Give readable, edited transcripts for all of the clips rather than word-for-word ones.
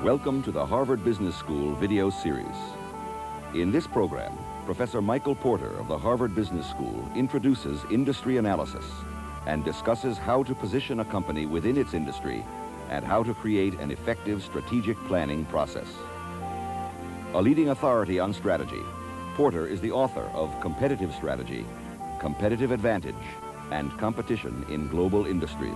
Welcome to the Harvard Business School video series. In this program, Professor Michael Porter of the Harvard Business School introduces industry analysis and discusses how to position a company within its industry and how to create an effective strategic planning process. A leading authority on strategy, Porter is the author of Competitive Strategy, Competitive Advantage, and Competition in Global Industries.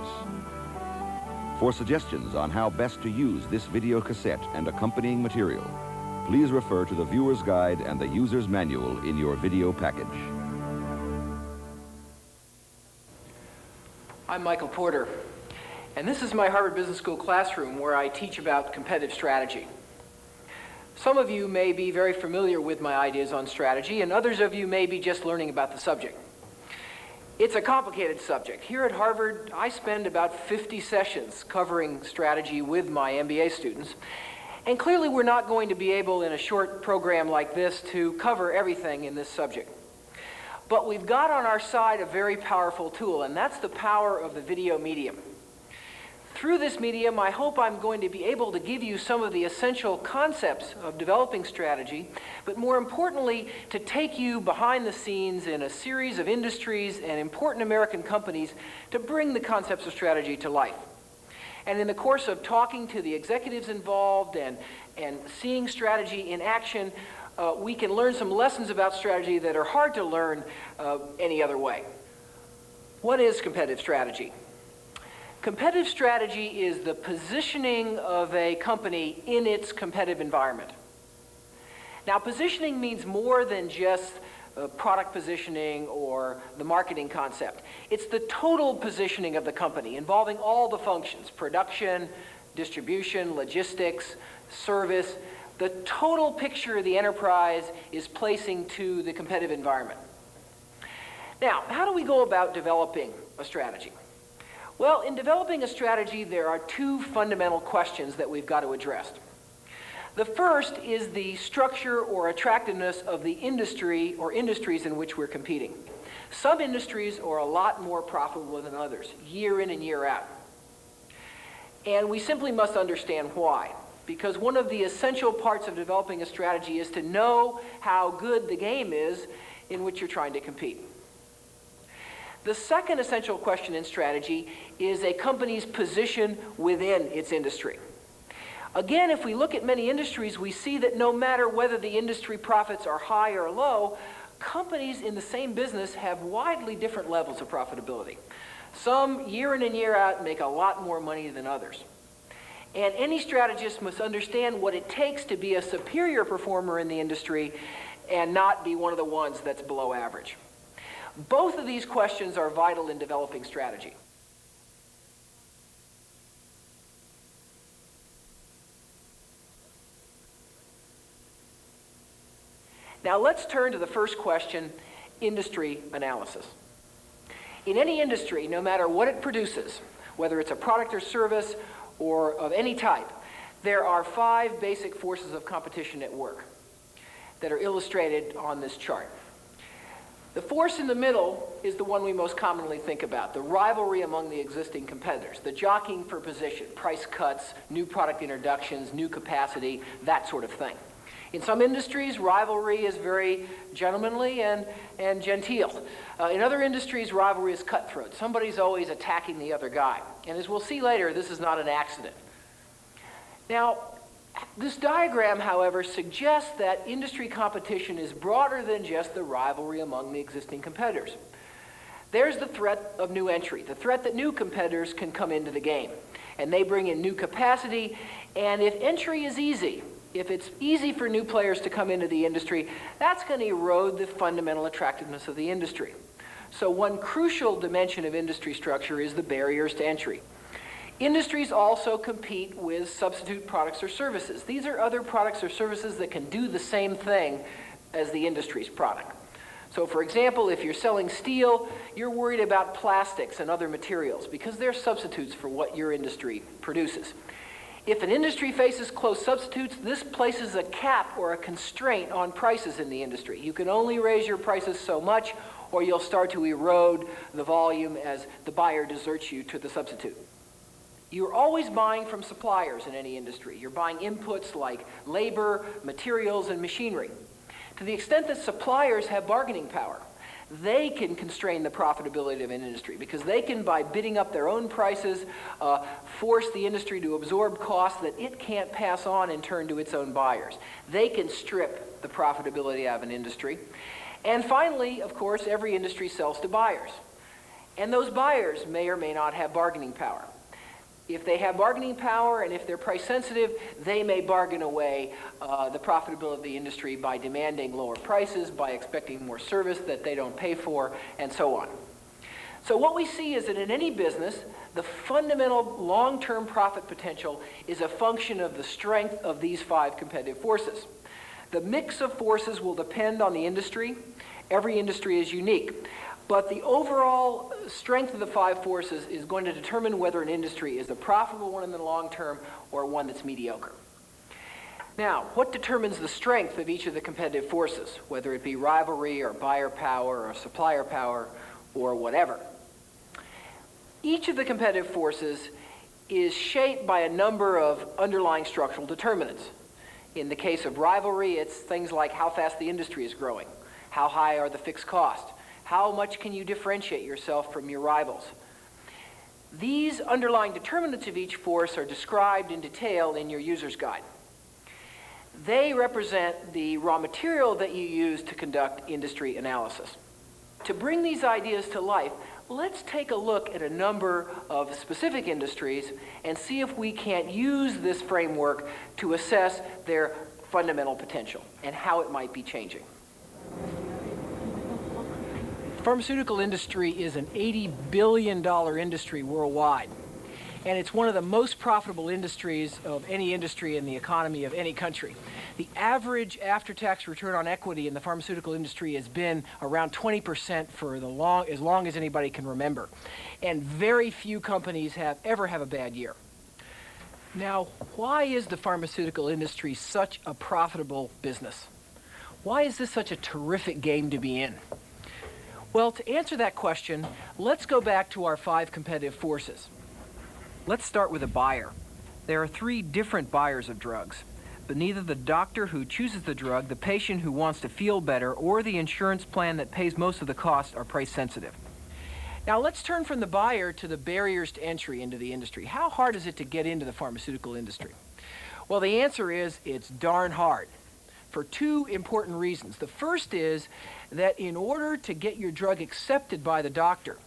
For suggestions on how best to use this video cassette and accompanying material, please refer to the viewer's guide and the user's manual in your video package. I'm Michael Porter, and this is my Harvard Business School classroom where I teach about competitive strategy. Some of you may be very familiar with my ideas on strategy, and others of you may be just learning about the subject. It's a complicated subject. Here at Harvard, I spend about 50 sessions covering strategy with my MBA students. And clearly, we're not going to be able, in a short program like this, to cover everything in this subject. But we've got on our side a very powerful tool, and that's the power of the video medium. Through this medium, I hope I'm going to be able to give you some of the essential concepts of developing strategy, but more importantly, to take you behind the scenes in a series of industries and important American companies to bring the concepts of strategy to life. And in the course of talking to the executives involved and seeing strategy in action, we can learn some lessons about strategy that are hard to learn any other way. What is competitive strategy? Competitive strategy is the positioning of a company in its competitive environment. Now, positioning means more than just product positioning or the marketing concept. It's the total positioning of the company, involving all the functions: production, distribution, logistics, service. The total picture the enterprise is placing to the competitive environment. Now, how do we go about developing a strategy? Well, in developing a strategy, there are two fundamental questions that we've got to address. The first is the structure or attractiveness of the industry or industries in which we're competing. Some industries are a lot more profitable than others, year in and year out. And we simply must understand why. Because one of the essential parts of developing a strategy is to know how good the game is in which you're trying to compete. The second essential question in strategy is a company's position within its industry. Again, if we look at many industries, we see that no matter whether the industry profits are high or low, companies in the same business have widely different levels of profitability. Some, year in and year out, make a lot more money than others. And any strategist must understand what it takes to be a superior performer in the industry and not be one of the ones that's below average. Both of these questions are vital in developing strategy. Now let's turn to the first question, industry analysis. In any industry, no matter what it produces, whether it's a product or service or of any type, there are 5 basic forces of competition at work that are illustrated on this chart. The force in the middle is the one we most commonly think about, the rivalry among the existing competitors, the jockeying for position, price cuts, new product introductions, new capacity, that sort of thing. In some industries, rivalry is very gentlemanly and genteel. In other industries, rivalry is cutthroat. Somebody's always attacking the other guy. And as we'll see later, this is not an accident. Now, this diagram, however, suggests that industry competition is broader than just the rivalry among the existing competitors. There's the threat of new entry, the threat that new competitors can come into the game. And they bring in new capacity, and if entry is easy, if it's easy for new players to come into the industry, that's going to erode the fundamental attractiveness of the industry. So one crucial dimension of industry structure is the barriers to entry. Industries also compete with substitute products or services. These are other products or services that can do the same thing as the industry's product. So for example, if you're selling steel, you're worried about plastics and other materials because they're substitutes for what your industry produces. If an industry faces close substitutes, this places a cap or a constraint on prices in the industry. You can only raise your prices so much, or you'll start to erode the volume as the buyer deserts you to the substitute. You're always buying from suppliers in any industry. You're buying inputs like labor, materials, and machinery. To the extent that suppliers have bargaining power, they can constrain the profitability of an industry because they can, by bidding up their own prices, force the industry to absorb costs that it can't pass on in turn to its own buyers. They can strip the profitability out of an industry. And finally, of course, every industry sells to buyers. And those buyers may or may not have bargaining power. If they have bargaining power and if they're price sensitive, they may bargain away the profitability of the industry by demanding lower prices, by expecting more service that they don't pay for, and so on. So what we see is that in any business, the fundamental long-term profit potential is a function of the strength of these 5 competitive forces. The mix of forces will depend on the industry. Every industry is unique. But the overall strength of the 5 forces is going to determine whether an industry is a profitable one in the long term or one that's mediocre. Now, what determines the strength of each of the competitive forces, whether it be rivalry or buyer power or supplier power or whatever? Each of the competitive forces is shaped by a number of underlying structural determinants. In the case of rivalry, it's things like how fast the industry is growing, how high are the fixed costs, how much can you differentiate yourself from your rivals? These underlying determinants of each force are described in detail in your user's guide. They represent the raw material that you use to conduct industry analysis. To bring these ideas to life, let's take a look at a number of specific industries and see if we can't use this framework to assess their fundamental potential and how it might be changing. The pharmaceutical industry is an $80 billion industry worldwide, and it's one of the most profitable industries of any industry in the economy of any country. The average after-tax return on equity in the pharmaceutical industry has been around 20% for as long as anybody can remember, and very few companies ever have a bad year. Now, why is the pharmaceutical industry such a profitable business? Why is this such a terrific game to be in? Well, to answer that question, let's go back to our 5 competitive forces. Let's start with a buyer. There are 3 different buyers of drugs, but neither the doctor who chooses the drug, the patient who wants to feel better, or the insurance plan that pays most of the cost are price sensitive. Now let's turn from the buyer to the barriers to entry into the industry. How hard is it to get into the pharmaceutical industry? Well, the answer is it's darn hard, for 2 important reasons. The first is that in order to get your drug accepted by the doctor,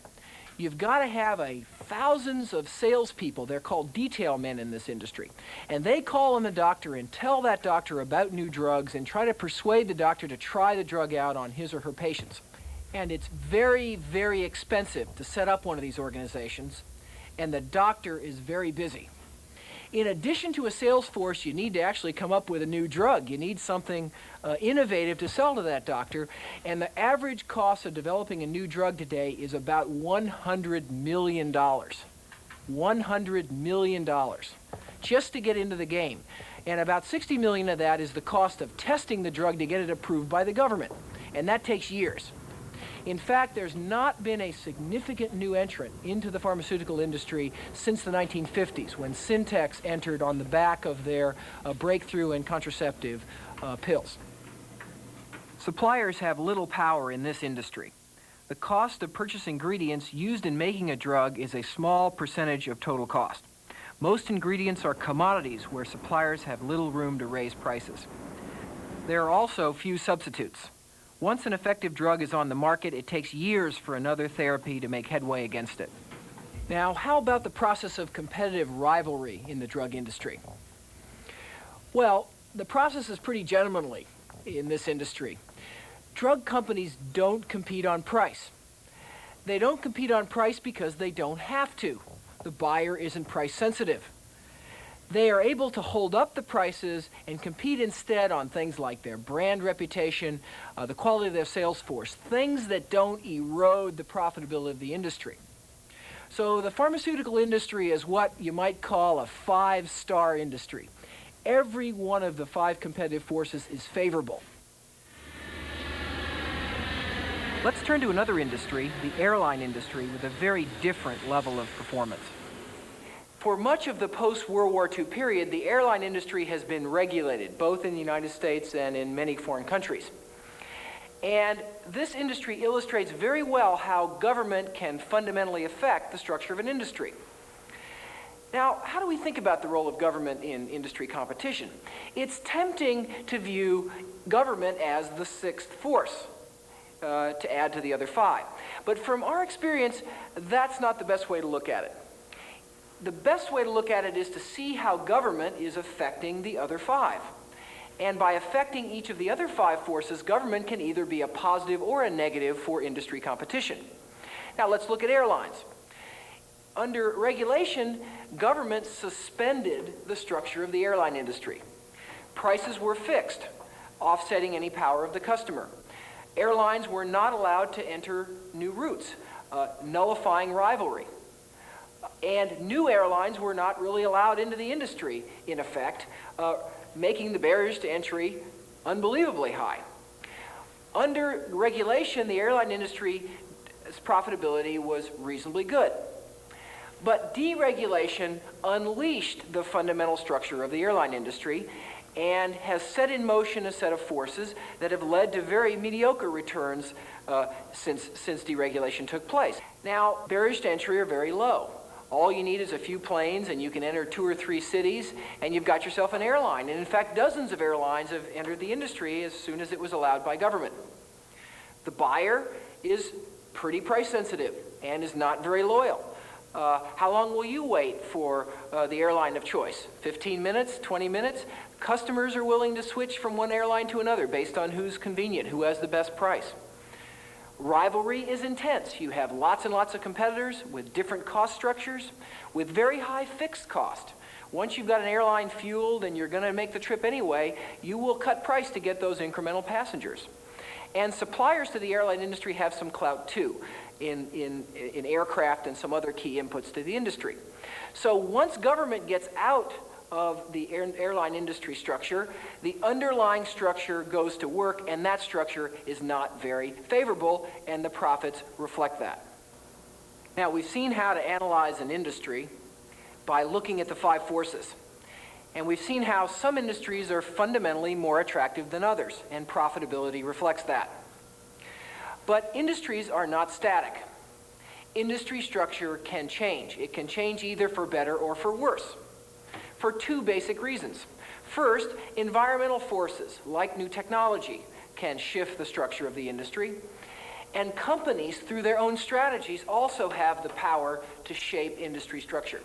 you've got to have thousands of salespeople. They're called detail men in this industry. And they call on the doctor and tell that doctor about new drugs and try to persuade the doctor to try the drug out on his or her patients. And it's very, very expensive to set up one of these organizations, and the doctor is very busy. In addition to a sales force, you need to actually come up with a new drug. You need something innovative to sell to that doctor. And the average cost of developing a new drug today is about $100 million. $100 million just to get into the game. And about $60 million of that is the cost of testing the drug to get it approved by the government. And that takes years. In fact, there's not been a significant new entrant into the pharmaceutical industry since the 1950s, when Syntex entered on the back of their breakthrough in contraceptive pills. Suppliers have little power in this industry. The cost of purchasing ingredients used in making a drug is a small percentage of total cost. Most ingredients are commodities where suppliers have little room to raise prices. There are also few substitutes. Once an effective drug is on the market, it takes years for another therapy to make headway against it. Now, how about the process of competitive rivalry in the drug industry? Well, the process is pretty gentlemanly in this industry. Drug companies don't compete on price. They don't compete on price because they don't have to. The buyer isn't price sensitive. they are able to hold up the prices and compete instead on things like their brand reputation, the quality of their sales force, things that don't erode the profitability of the industry. So the pharmaceutical industry is what you might call a five-star industry. Every one of the five competitive forces is favorable. Let's turn to another industry, the airline industry, with a very different level of performance. For much of the post-World War II period, the airline industry has been regulated, both in the United States and in many foreign countries. And this industry illustrates very well how government can fundamentally affect the structure of an industry. Now, how do we think about the role of government in industry competition? It's tempting to view government as the sixth force, to add to the other five. But from our experience, that's not the best way to look at it. The best way to look at it is to see how government is affecting the other five. And by affecting each of the other five forces, government can either be a positive or a negative for industry competition. Now let's look at airlines. Under regulation, government suspended the structure of the airline industry. Prices were fixed, offsetting any power of the customer. Airlines were not allowed to enter new routes, nullifying rivalry. And new airlines were not really allowed into the industry, in effect, making the barriers to entry unbelievably high. Under regulation, the airline industry's profitability was reasonably good. But deregulation unleashed the fundamental structure of the airline industry and has set in motion a set of forces that have led to very mediocre returns since deregulation took place. Now, barriers to entry are very low. All you need is a few planes and you can enter 2 or 3 cities and you've got yourself an airline. And in fact, dozens of airlines have entered the industry as soon as it was allowed by government. The buyer is pretty price sensitive and is not very loyal. How long will you wait for the airline of choice? 15 minutes, 20 minutes? Customers are willing to switch from one airline to another based on who's convenient, who has the best price. Rivalry is intense. You have lots and lots of competitors with different cost structures, with very high fixed cost. Once you've got an airline fueled and you're going to make the trip anyway, you will cut price to get those incremental passengers. And suppliers to the airline industry have some clout too in aircraft and some other key inputs to the industry. So once government gets out of the airline industry structure, the underlying structure goes to work, and that structure is not very favorable, and the profits reflect that. Now, we've seen how to analyze an industry by looking at the five forces. And we've seen how some industries are fundamentally more attractive than others, and profitability reflects that. But industries are not static. Industry structure can change. It can change either for better or for worse, for two basic reasons. First, environmental forces, like new technology, can shift the structure of the industry. And companies, through their own strategies, also have the power to shape industry structure.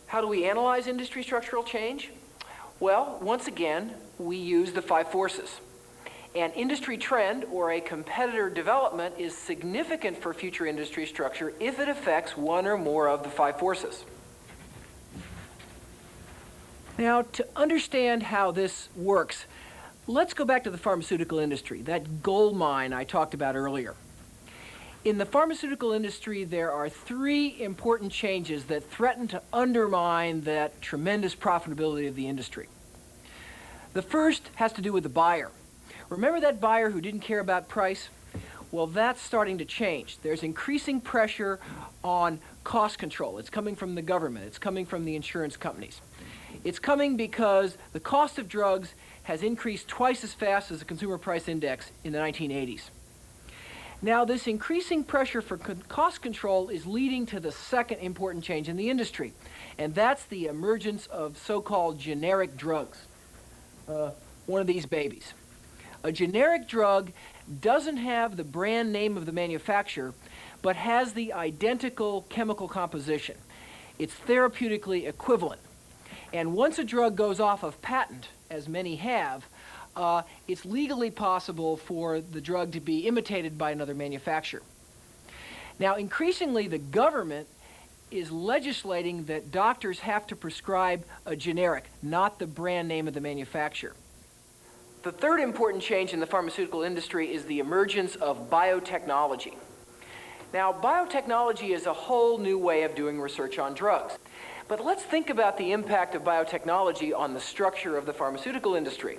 How do we analyze industry structural change? Well, once again, we use the five forces. An industry trend or a competitor development is significant for future industry structure if it affects one or more of the five forces. Now, to understand how this works, let's go back to the pharmaceutical industry, that gold mine I talked about earlier. In the pharmaceutical industry, there are three important changes that threaten to undermine that tremendous profitability of the industry. The first has to do with the buyer. Remember that buyer who didn't care about price? Well, that's starting to change. There's increasing pressure on cost control. It's coming from the government. It's coming from the insurance companies. It's coming because the cost of drugs has increased twice as fast as the consumer price index in the 1980s. Now, this increasing pressure for cost control is leading to the second important change in the industry, and that's the emergence of so-called generic drugs. One of these babies. A generic drug doesn't have the brand name of the manufacturer, but has the identical chemical composition. It's therapeutically equivalent. And once a drug goes off of patent, as many have, it's legally possible for the drug to be imitated by another manufacturer. Now, increasingly, the government is legislating that doctors have to prescribe a generic, not the brand name of the manufacturer. The third important change in the pharmaceutical industry is the emergence of biotechnology. Now, biotechnology is a whole new way of doing research on drugs. But let's think about the impact of biotechnology on the structure of the pharmaceutical industry.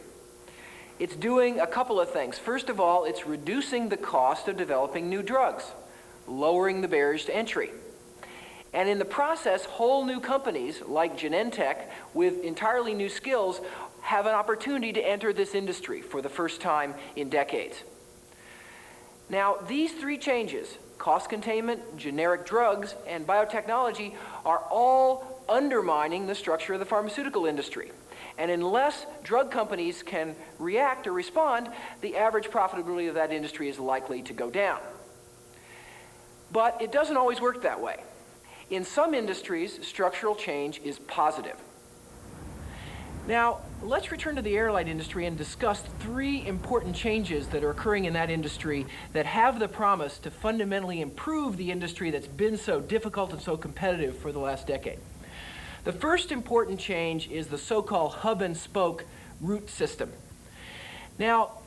It's doing a couple of things. First of all, it's reducing the cost of developing new drugs, lowering the barriers to entry. And in the process, whole new companies like Genentech with entirely new skills have an opportunity to enter this industry for the first time in decades. Now, these three changes, cost containment, generic drugs, and biotechnology, are all undermining the structure of the pharmaceutical industry. And unless drug companies can react or respond, the average profitability of that industry is likely to go down. But it doesn't always work that way. In some industries, structural change is positive. Now, let's return to the airline industry and discuss three important changes that are occurring in that industry that have the promise to fundamentally improve the industry that's been so difficult and so competitive for the last decade. The first important change is the so-called hub and spoke route system. Now,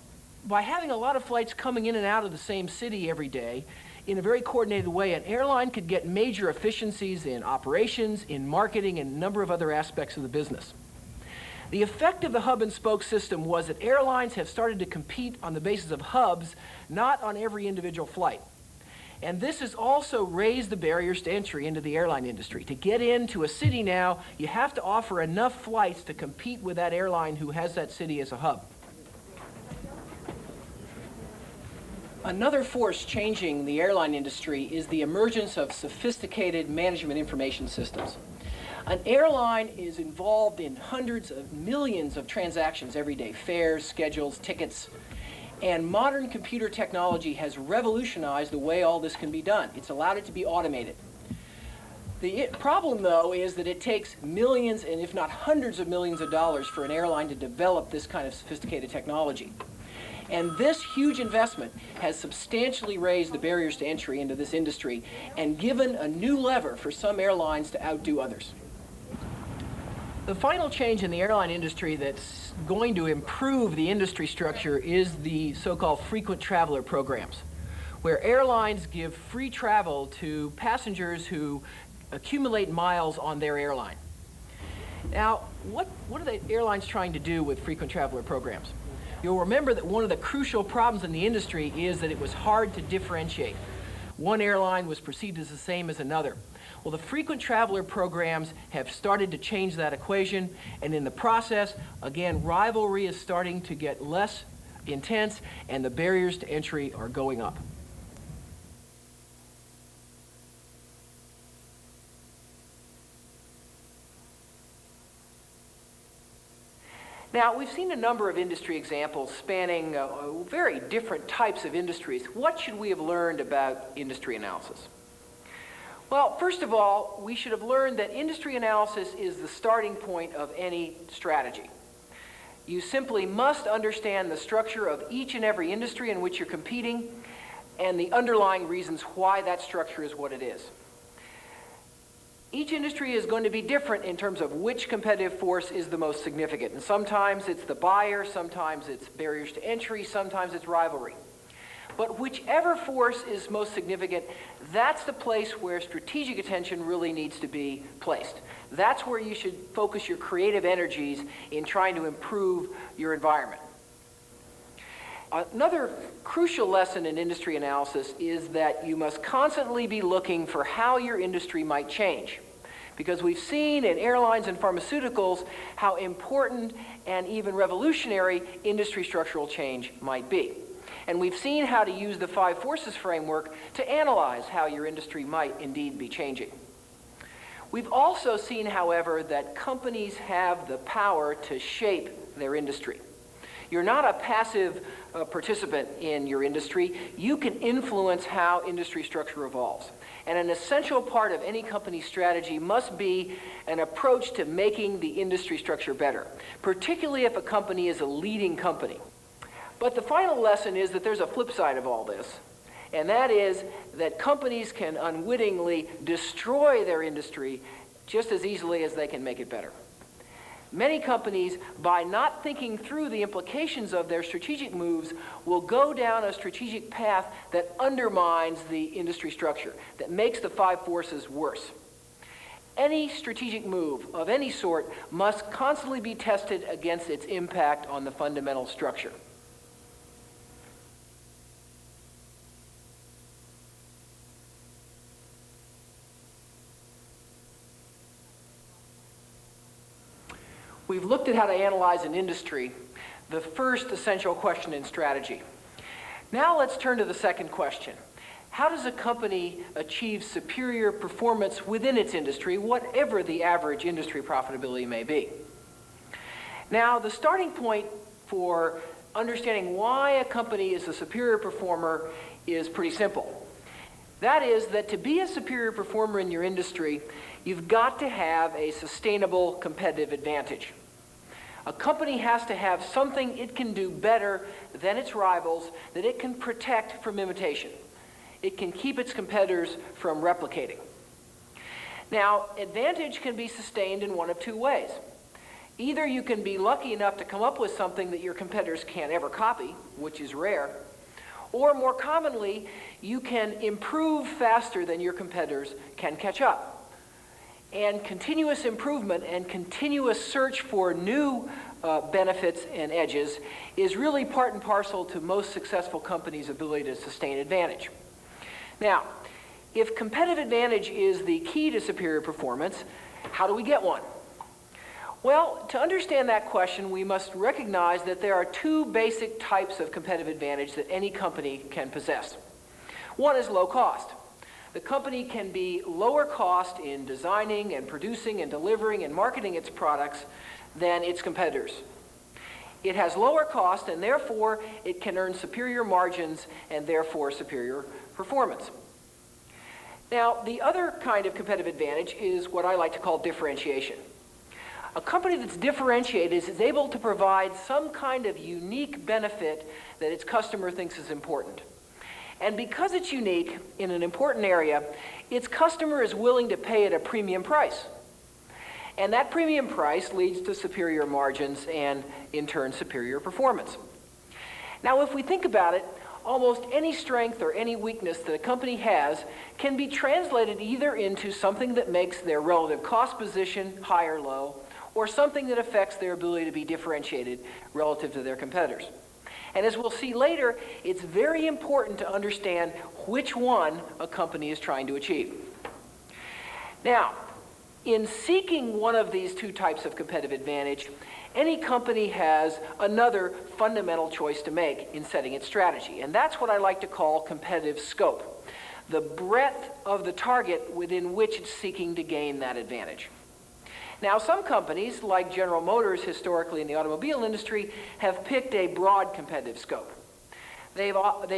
by having a lot of flights coming in and out of the same city every day, in a very coordinated way, an airline could get major efficiencies in operations, in marketing, and a number of other aspects of the business. The effect of the hub and spoke system was that airlines have started to compete on the basis of hubs, not on every individual flight. And this has also raised the barriers to entry into the airline industry. To get into a city now, you have to offer enough flights to compete with that airline who has that city as a hub. Another force changing the airline industry is the emergence of sophisticated management information systems. An airline is involved in hundreds of millions of transactions every day, fares, schedules, tickets, and modern computer technology has revolutionized the way all this can be done. It's allowed it to be automated. The problem, though, is that it takes millions, and if not hundreds of millions of dollars for an airline to develop this kind of sophisticated technology. And this huge investment has substantially raised the barriers to entry into this industry and given a new lever for some airlines to outdo others. The final change in the airline industry that's going to improve the industry structure is the so-called frequent traveler programs, where airlines give free travel to passengers who accumulate miles on their airline. Now, what are the airlines trying to do with frequent traveler programs? You'll remember that one of the crucial problems in the industry is that it was hard to differentiate. One airline was perceived as the same as another. Well, the frequent traveler programs have started to change that equation, and in the process, again, rivalry is starting to get less intense, and the barriers to entry are going up. Now, we've seen a number of industry examples spanning very different types of industries. What should we have learned about industry analysis? Well, first of all, we should have learned that industry analysis is the starting point of any strategy. You simply must understand the structure of each and every industry in which you're competing and the underlying reasons why that structure is what it is. Each industry is going to be different in terms of which competitive force is the most significant. And sometimes it's the buyer, sometimes it's barriers to entry, sometimes it's rivalry. But whichever force is most significant, that's the place where strategic attention really needs to be placed. That's where you should focus your creative energies in trying to improve your environment. Another crucial lesson in industry analysis is that you must constantly be looking for how your industry might change. Because we've seen in airlines and pharmaceuticals how important and even revolutionary industry structural change might be. And we've seen how to use the five forces framework to analyze how your industry might indeed be changing. We've also seen, however, that companies have the power to shape their industry. You're not a passive participant in your industry. You can influence how industry structure evolves. And an essential part of any company's strategy must be an approach to making the industry structure better, particularly if a company is a leading company. But the final lesson is that there's a flip side of all this, And that is that companies can unwittingly destroy their industry just as easily as they can make it better. Many companies, by not thinking through the implications of their strategic moves, will go down a strategic path that undermines the industry structure, that makes the five forces worse. Any strategic move of any sort must constantly be tested against its impact on the fundamental structure. We've looked at how to analyze an industry, the first essential question in strategy. Now let's turn to the second question. How does a company achieve superior performance within its industry, whatever the average industry profitability may be? Now, the starting point for understanding why a company is a superior performer is pretty simple. That is that to be a superior performer in your industry, you've got to have a sustainable competitive advantage. A company has to have something it can do better than its rivals that it can protect from imitation. It can keep its competitors from replicating. Now, advantage can be sustained in one of two ways. Either you can be lucky enough to come up with something that your competitors can't ever copy, which is rare, or more commonly, you can improve faster than your competitors can catch up. And continuous improvement and continuous search for new benefits and edges is really part and parcel to most successful companies' ability to sustain advantage. Now, if competitive advantage is the key to superior performance, how do we get one? Well, to understand that question, we must recognize that there are two basic types of competitive advantage that any company can possess. One is low cost. The company can be lower cost in designing and producing and delivering and marketing its products than its competitors. It has lower cost, and therefore it can earn superior margins and therefore superior performance. Now, the other kind of competitive advantage is what I like to call differentiation. A company that's differentiated is able to provide some kind of unique benefit that its customer thinks is important. And because it's unique in an important area, its customer is willing to pay it a premium price. And that premium price leads to superior margins and, in turn, superior performance. Now, if we think about it, almost any strength or any weakness that a company has can be translated either into something that makes their relative cost position high or low, or something that affects their ability to be differentiated relative to their competitors. And as we'll see later, it's very important to understand which one a company is trying to achieve. Now, in seeking one of these two types of competitive advantage, any company has another fundamental choice to make in setting its strategy, and that's what I like to call competitive scope, the breadth of the target within which it's seeking to gain that advantage. Now, some companies, like General Motors historically in the automobile industry, have picked a broad competitive scope. They've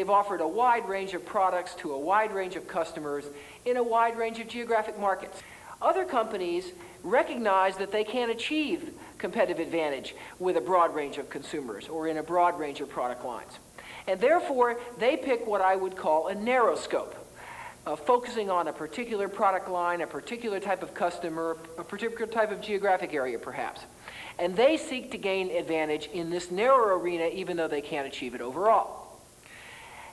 offered a wide range of products to a wide range of customers in a wide range of geographic markets. Other companies recognize that they can't achieve competitive advantage with a broad range of consumers or in a broad range of product lines. And therefore, they pick what I would call a narrow scope, focusing on a particular product line, a particular type of customer, a particular type of geographic area, perhaps. And they seek to gain advantage in this narrow arena, even though they can't achieve it overall.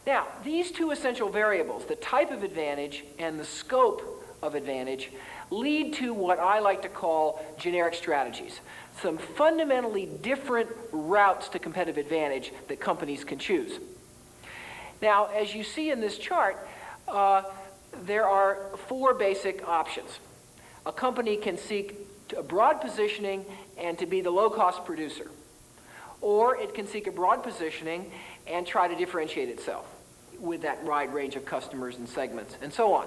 Now, these two essential variables, the type of advantage and the scope of advantage, lead to what I like to call generic strategies, some fundamentally different routes to competitive advantage that companies can choose. Now, as you see in this chart, there are four basic options. A company can seek a broad positioning and to be the low-cost producer. Or it can seek a broad positioning and try to differentiate itself with that wide range of customers and segments, and so on.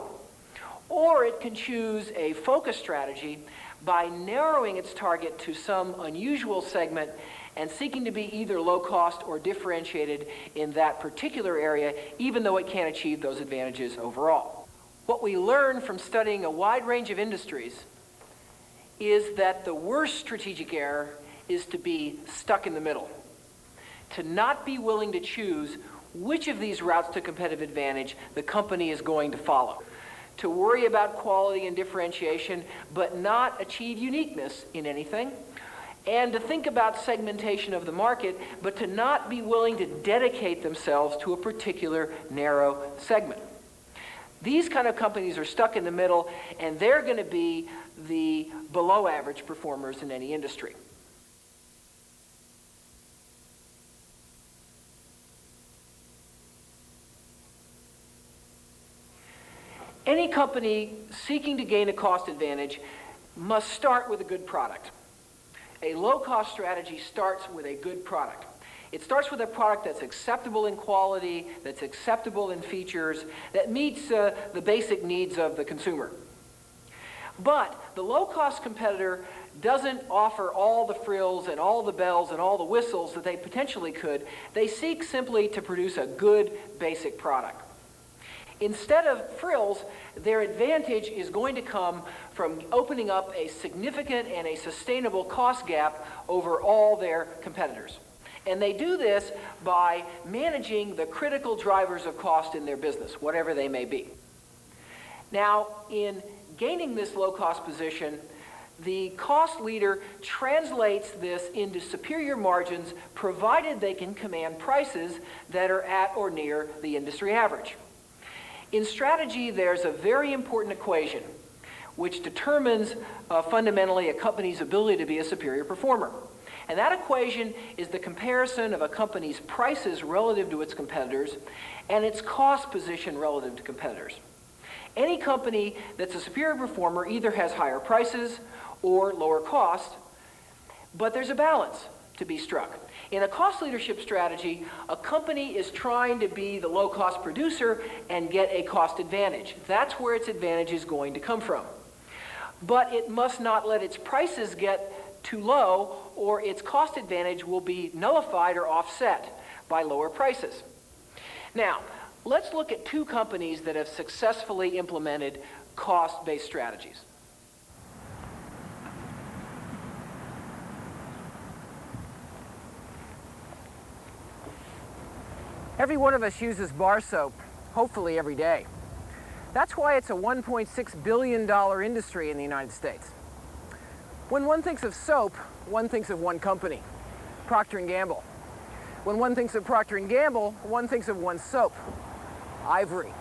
Or it can choose a focus strategy by narrowing its target to some unusual segment and seeking to be either low-cost or differentiated in that particular area, even though it can't achieve those advantages overall. What we learn from studying a wide range of industries is that the worst strategic error is to be stuck in the middle, to not be willing to choose which of these routes to competitive advantage the company is going to follow. To worry about quality and differentiation, but not achieve uniqueness in anything. And to think about segmentation of the market, but to not be willing to dedicate themselves to a particular narrow segment. These kind of companies are stuck in the middle, and they're going to be the below average performers in any industry. Any company seeking to gain a cost advantage must start with a good product. A low-cost strategy starts with a good product. It starts with a product that's acceptable in quality, that's acceptable in features, that meets the basic needs of the consumer. But the low-cost competitor doesn't offer all the frills and all the bells and all the whistles that they potentially could. They seek simply to produce a good basic product. Instead of frills, their advantage is going to come from opening up a significant and a sustainable cost gap over all their competitors. And they do this by managing the critical drivers of cost in their business, whatever they may be. Now, in gaining this low-cost position, the cost leader translates this into superior margins, provided they can command prices that are at or near the industry average. In strategy, there's a very important equation which determines fundamentally a company's ability to be a superior performer. And that equation is the comparison of a company's prices relative to its competitors and its cost position relative to competitors. Any company that's a superior performer either has higher prices or lower cost, but there's a balance to be struck. In a cost leadership strategy, a company is trying to be the low-cost producer and get a cost advantage. That's where its advantage is going to come from. But it must not let its prices get too low, or its cost advantage will be nullified or offset by lower prices. Now, let's look at two companies that have successfully implemented cost-based strategies. Every one of us uses bar soap, hopefully every day. That's why it's a $1.6 billion industry in the United States. When one thinks of soap, one thinks of one company, Procter & Gamble. When one thinks of Procter & Gamble, one thinks of one soap, Ivory.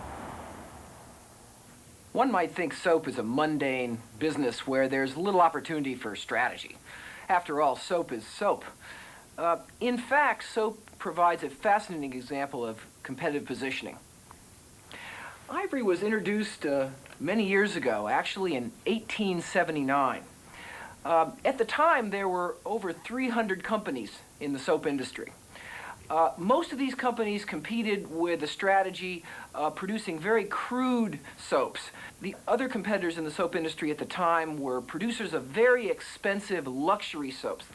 One might think soap is a mundane business where there's little opportunity for strategy. After all, soap is soap. In fact, soap provides a fascinating example of competitive positioning. Ivory was introduced many years ago, actually in 1879. At the time, there were over 300 companies in the soap industry. Most of these companies competed with a strategy producing very crude soaps. The other competitors in the soap industry at the time were producers of very expensive luxury soaps.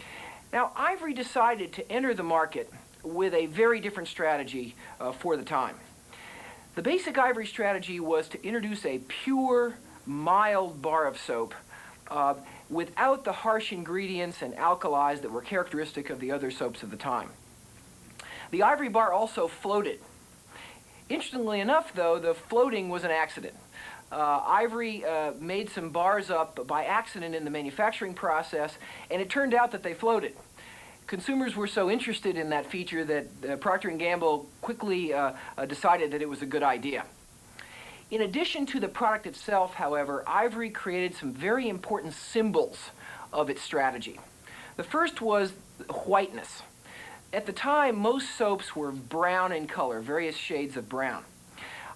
Now, Ivory decided to enter the market with a very different strategy for the time. The basic Ivory strategy was to introduce a pure, mild bar of soap without the harsh ingredients and alkalis that were characteristic of the other soaps of the time. The Ivory bar also floated. Interestingly enough, though, the floating was an accident. Ivory made some bars up by accident in the manufacturing process, and it turned out that they floated. Consumers were so interested in that feature that Procter & Gamble quickly decided that it was a good idea. In addition to the product itself, however, Ivory created some very important symbols of its strategy. The first was whiteness. At the time, most soaps were brown in color, various shades of brown.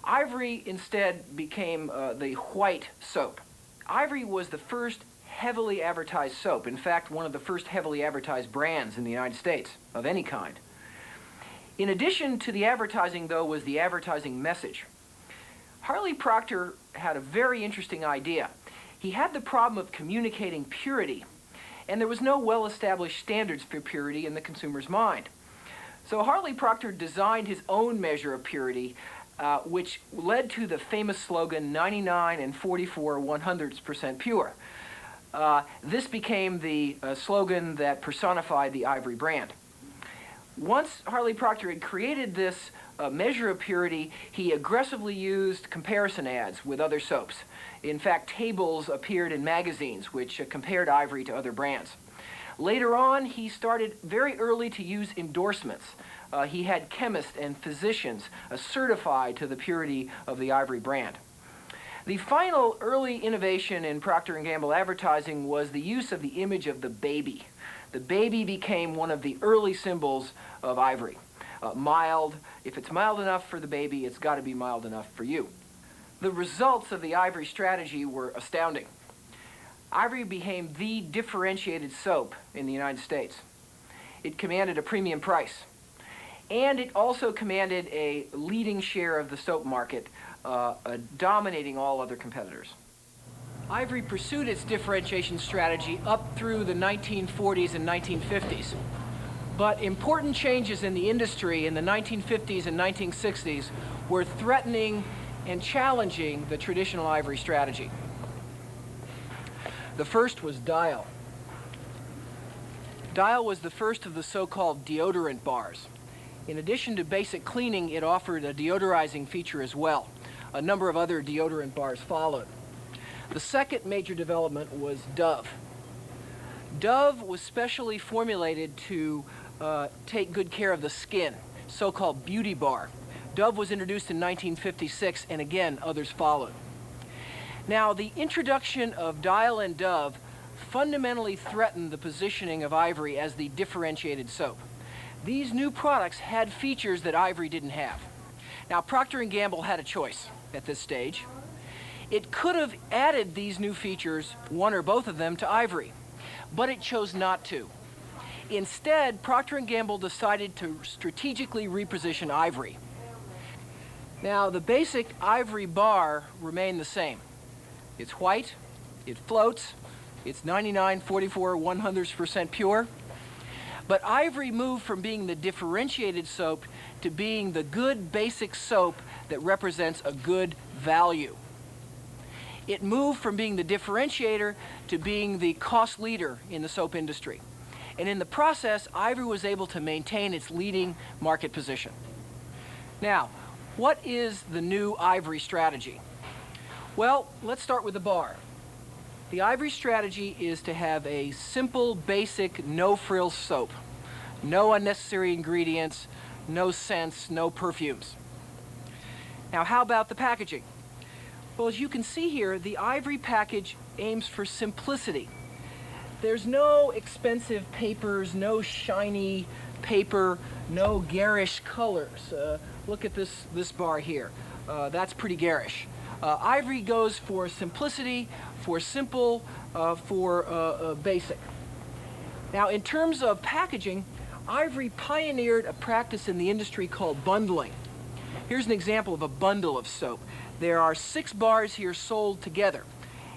Ivory instead became the white soap. Ivory was the first heavily advertised soap. In fact, one of the first heavily advertised brands in the United States of any kind. In addition to the advertising, though, was the advertising message. Harley Procter had a very interesting idea. He had the problem of communicating purity, and there was no well-established standards for purity in the consumer's mind. So Harley Procter designed his own measure of purity, which led to the famous slogan, 99 and 44 100% pure. This became the slogan that personified the Ivory brand. Once Harley Procter had created this measure of purity, he aggressively used comparison ads with other soaps. In fact, tables appeared in magazines which compared Ivory to other brands. Later on, he started very early to use endorsements. He had chemists and physicians certify to the purity of the Ivory brand. The final early innovation in Procter & Gamble advertising was the use of the image of the baby. The baby became one of the early symbols of Ivory. Mild. If it's mild enough for the baby, it's got to be mild enough for you. The results of the Ivory strategy were astounding. Ivory became the differentiated soap in the United States. It commanded a premium price. And it also commanded a leading share of the soap market, dominating all other competitors. Ivory pursued its differentiation strategy up through the 1940s and 1950s. But important changes in the industry in the 1950s and 1960s were threatening and challenging the traditional Ivory strategy. The first was Dial. Dial was the first of the so-called deodorant bars. In addition to basic cleaning, it offered a deodorizing feature as well. A number of other deodorant bars followed. The second major development was Dove. Dove was specially formulated to take good care of the skin, so-called beauty bar. Dove was introduced in 1956, and again, others followed. Now, the introduction of Dial and Dove fundamentally threatened the positioning of Ivory as the differentiated soap. These new products had features that Ivory didn't have. Now, Procter & Gamble had a choice at this stage. It could have added these new features, one or both of them, to Ivory, but it chose not to. Instead, Procter & Gamble decided to strategically reposition Ivory. Now, the basic Ivory bar remained the same. It's white, it floats, it's 99.44% pure. But Ivory moved from being the differentiated soap to being the good basic soap that represents a good value. It moved from being the differentiator to being the cost leader in the soap industry. And in the process, Ivory was able to maintain its leading market position. Now, what is the new Ivory strategy? Well, let's start with the bar. The Ivory strategy is to have a simple, basic, no-frills soap. No unnecessary ingredients, no scents, no perfumes. Now, how about the packaging? Well, as you can see here, the Ivory package aims for simplicity. There's no expensive papers, no shiny paper, no garish colors. Look at this bar here. That's pretty garish. Ivory goes for simplicity, for simple, for basic. Now, in terms of packaging, Ivory pioneered a practice in the industry called bundling. Here's an example of a bundle of soap. There are 6 bars here sold together.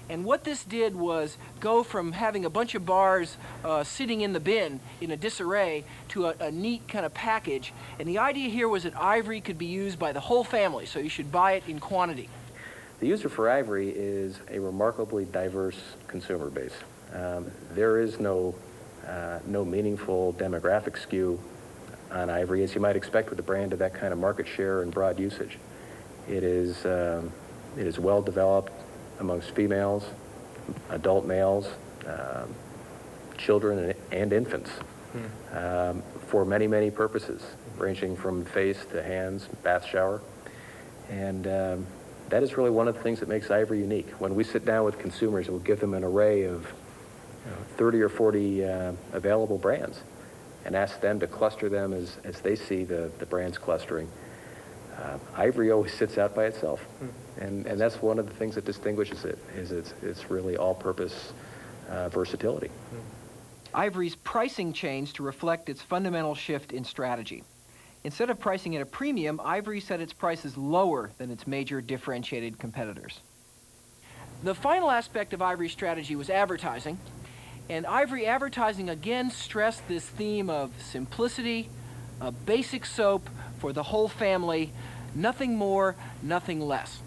And what this did was go from having a bunch of bars sitting in the bin in a disarray to a neat kind of package. And the idea here was that Ivory could be used by the whole family, so you should buy it in quantity. The user for Ivory is a remarkably diverse consumer base. There is no meaningful demographic skew on Ivory, as you might expect with a brand of that kind of market share and broad usage. It is well developed amongst females, adult males, children and infants, for many, many purposes, ranging from face to hands, bath, shower. And that is really one of the things that makes Ivory unique. When we sit down with consumers, we'll give them an array of 30 or 40 available brands and ask them to cluster them as they see the brands clustering. Ivory always sits out by itself, and that's one of the things that distinguishes it, is it's really all-purpose versatility. Ivory's pricing changed to reflect its fundamental shift in strategy. Instead of pricing at a premium, Ivory set its prices lower than its major differentiated competitors. The final aspect of Ivory's strategy was advertising, and Ivory advertising again stressed this theme of simplicity, a basic soap for the whole family, nothing more, nothing less.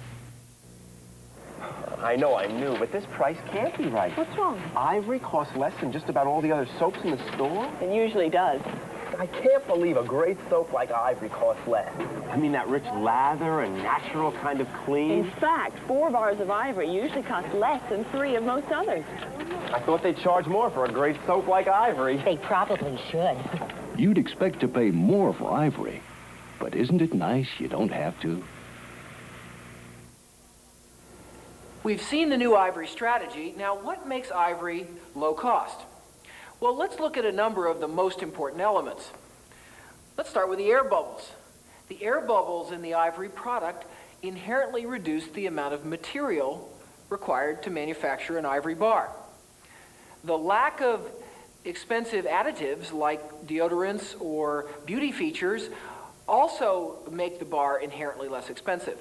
I know, I'm new, but this price can't be right. What's wrong? Ivory costs less than just about all the other soaps in the store. It usually does. I can't believe a great soap like Ivory costs less. I mean, that rich lather and natural kind of clean. In fact, 4 bars of Ivory usually cost less than 3 of most others. I thought they'd charge more for a great soap like Ivory. They probably should. You'd expect to pay more for Ivory, but isn't it nice you don't have to? We've seen the new Ivory strategy. Now, what makes Ivory low cost? Well, let's look at a number of the most important elements. Let's start with the air bubbles. The air bubbles in the Ivory product inherently reduce the amount of material required to manufacture an Ivory bar. The lack of expensive additives like deodorants or beauty features also make the bar inherently less expensive.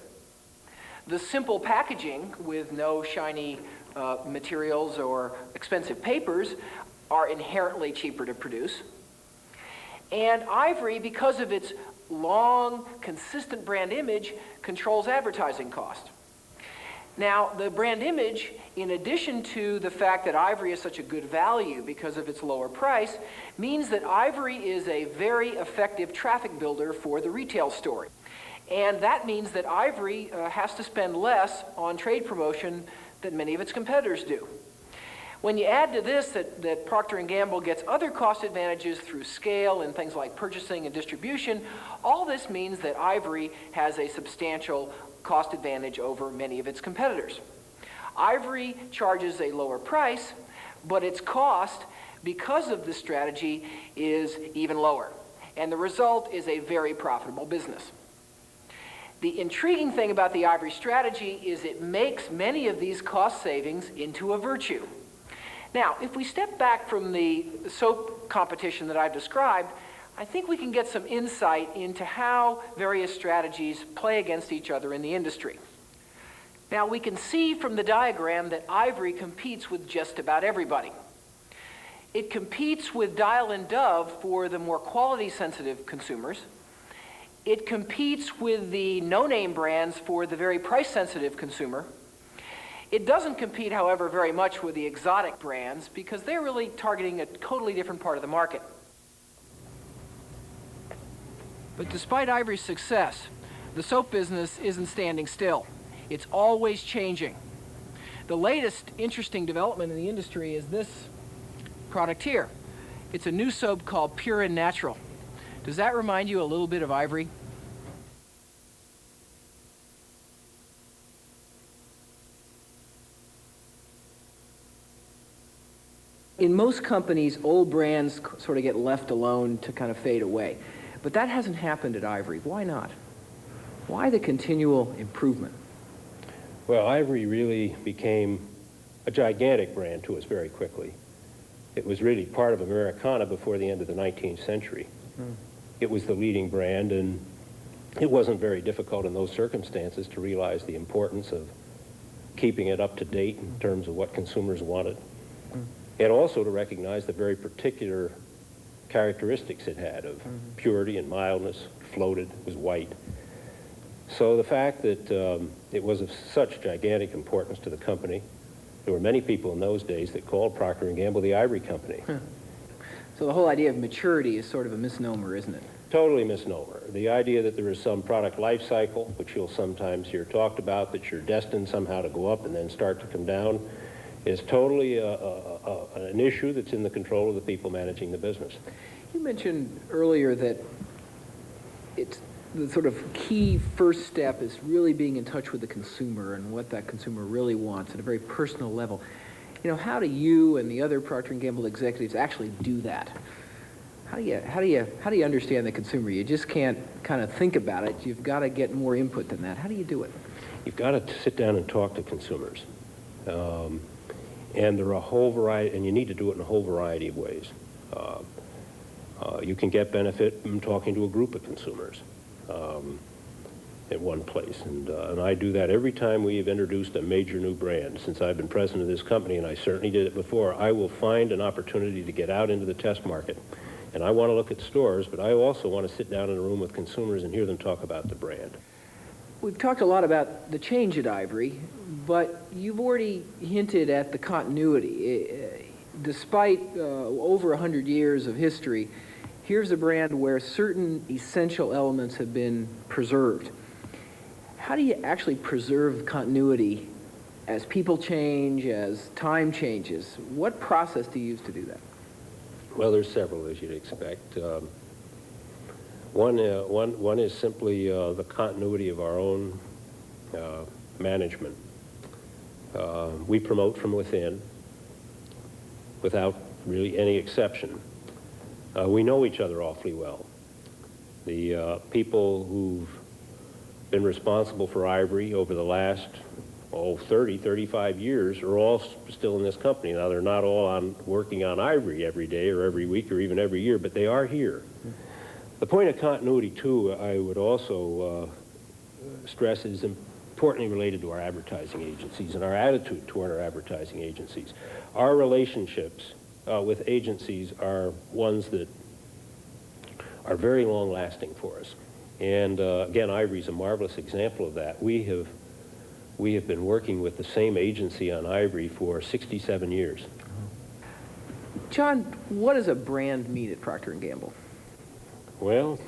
The simple packaging with no shiny materials or expensive papers are inherently cheaper to produce. And Ivory, because of its long, consistent brand image, controls advertising cost. Now, the brand image, in addition to the fact that Ivory is such a good value because of its lower price, means that Ivory is a very effective traffic builder for the retail store. And that means that Ivory has to spend less on trade promotion than many of its competitors do. When you add to this that Procter & Gamble gets other cost advantages through scale and things like purchasing and distribution, all this means that Ivory has a substantial cost advantage over many of its competitors. Ivory charges a lower price, but its cost, because of this strategy, is even lower. And the result is a very profitable business. The intriguing thing about the Ivory strategy is it makes many of these cost savings into a virtue. Now, if we step back from the soap competition that I've described, I think we can get some insight into how various strategies play against each other in the industry. Now, we can see from the diagram that Ivory competes with just about everybody. It competes with Dial and Dove for the more quality-sensitive consumers. It competes with the no-name brands for the very price-sensitive consumer. It doesn't compete, however, very much with the exotic brands because they're really targeting a totally different part of the market. But despite Ivory's success, the soap business isn't standing still. It's always changing. The latest interesting development in the industry is this product here. It's a new soap called Pure and Natural. Does that remind you a little bit of Ivory? In most companies, old brands sort of get left alone to kind of fade away. But that hasn't happened at Ivory. Why not? Why the continual improvement? Well, Ivory really became a gigantic brand to us very quickly. It was really part of Americana before the end of the 19th century. It was the leading brand, and it wasn't very difficult in those circumstances to realize the importance of keeping it up to date in terms of what consumers wanted. And also to recognize the very particular characteristics it had of purity and mildness, floated, it was white. So the fact that it was of such gigantic importance to the company, there were many people in those days that called Procter & Gamble the Ivory Company. So the whole idea of maturity is sort of a misnomer, isn't it? Totally misnomer. The idea that there is some product life cycle, which you'll sometimes hear talked about, that you're destined somehow to go up and then start to come down, is totally an issue that's in the control of the people managing the business. You mentioned earlier that it's the sort of key first step is really being in touch with the consumer and what that consumer really wants at a very personal level. You know, how do you and the other Procter & Gamble executives actually do that? How do you understand the consumer? You just can't kind of think about it. You've got to get more input than that. How do you do it? You've got to sit down and talk to consumers. And there are a whole variety, and you need to do it in a whole variety of ways. You can get benefit from talking to a group of consumers at one place. And I do that every time we have introduced a major new brand. Since I've been president of this company, and I certainly did it before, I will find an opportunity to get out into the test market. And I want to look at stores, but I also want to sit down in a room with consumers and hear them talk about the brand. We've talked a lot about the change at Ivory, but you've already hinted at the continuity. Despite over 100 years of history, here's a brand where certain essential elements have been preserved. How do you actually preserve continuity as people change, as time changes? What process do you use to do that? Well, there's several, as you'd expect. One is simply the continuity of our own management. We promote from within without really any exception. We know each other awfully well. The people who've been responsible for Ivory over the last 30, 35 years are all still in this company. Now, they're not all working on Ivory every day or every week or even every year, but they are here. The point of continuity, too, I would also stress is importantly related to our advertising agencies and our attitude toward our advertising agencies. Our relationships with agencies are ones that are very long-lasting for us. And again, Ivory's a marvelous example of that. We have been working with the same agency on Ivory for 67 years. John, what does a brand mean at Procter & Gamble? Well,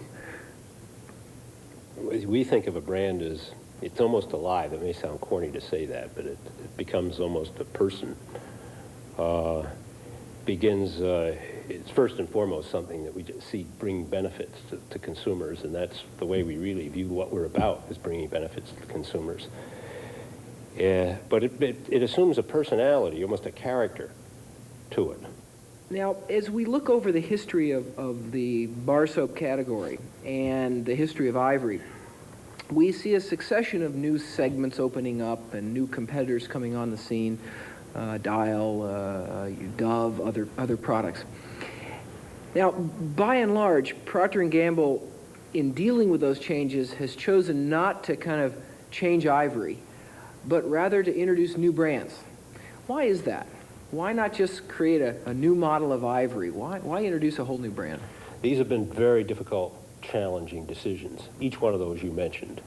we think of a brand as, it's almost alive. It may sound corny to say that, but it becomes almost a person. It's first and foremost something that we just see bring benefits to consumers, and that's the way we really view what we're about, is bringing benefits to consumers. But it assumes a personality, almost a character to it. Now, as we look over the history of the bar soap category and the history of Ivory, we see a succession of new segments opening up and new competitors coming on the scene, Dial, Dove, other products. Now, by and large, Procter & Gamble, in dealing with those changes, has chosen not to kind of change Ivory, but rather to introduce new brands. Why is that? Why not just create a new model of Ivory? Why introduce a whole new brand? These have been very difficult, challenging decisions. Each one of those you mentioned.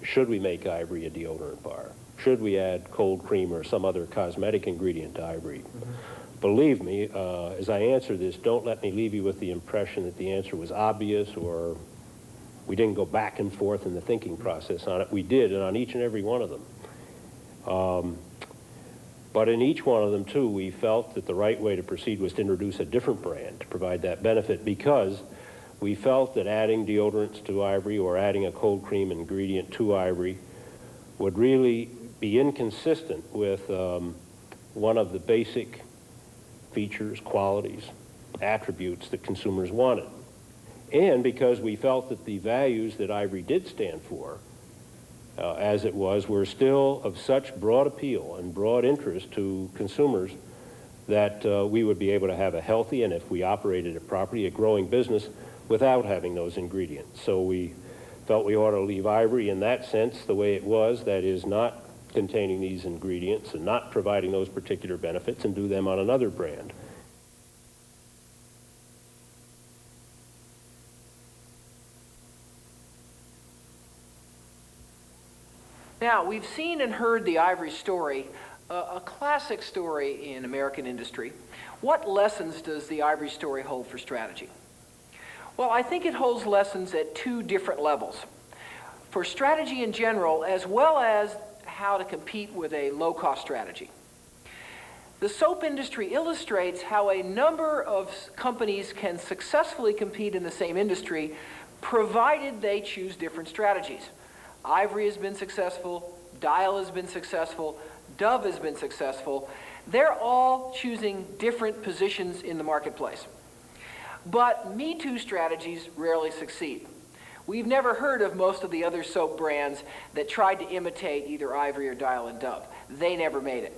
Should we make Ivory a deodorant bar? Should we add cold cream or some other cosmetic ingredient to Ivory? Mm-hmm. Believe me, as I answer this, don't let me leave you with the impression that the answer was obvious or we didn't go back and forth in the thinking process on it. We did, and on each and every one of them. But in each one of them, too, we felt that the right way to proceed was to introduce a different brand to provide that benefit, because we felt that adding deodorants to Ivory or adding a cold cream ingredient to Ivory would really be inconsistent with one of the basic features, qualities, attributes that consumers wanted. And because we felt that the values that Ivory did stand for, as it was, were still of such broad appeal and broad interest to consumers that we would be able to have a healthy, and if we operated it properly, a growing business without having those ingredients. So we felt we ought to leave Ivory in that sense the way it was, that is, not containing these ingredients and not providing those particular benefits, and do them on another brand. Now, we've seen and heard the Ivory story, a classic story in American industry. What lessons does the Ivory story hold for strategy? Well, I think it holds lessons at two different levels. For strategy in general, as well as how to compete with a low-cost strategy. The soap industry illustrates how a number of companies can successfully compete in the same industry, provided they choose different strategies. Ivory has been successful, Dial has been successful, Dove has been successful. They're all choosing different positions in the marketplace. But Me Too strategies rarely succeed. We've never heard of most of the other soap brands that tried to imitate either Ivory or Dial and Dove. They never made it.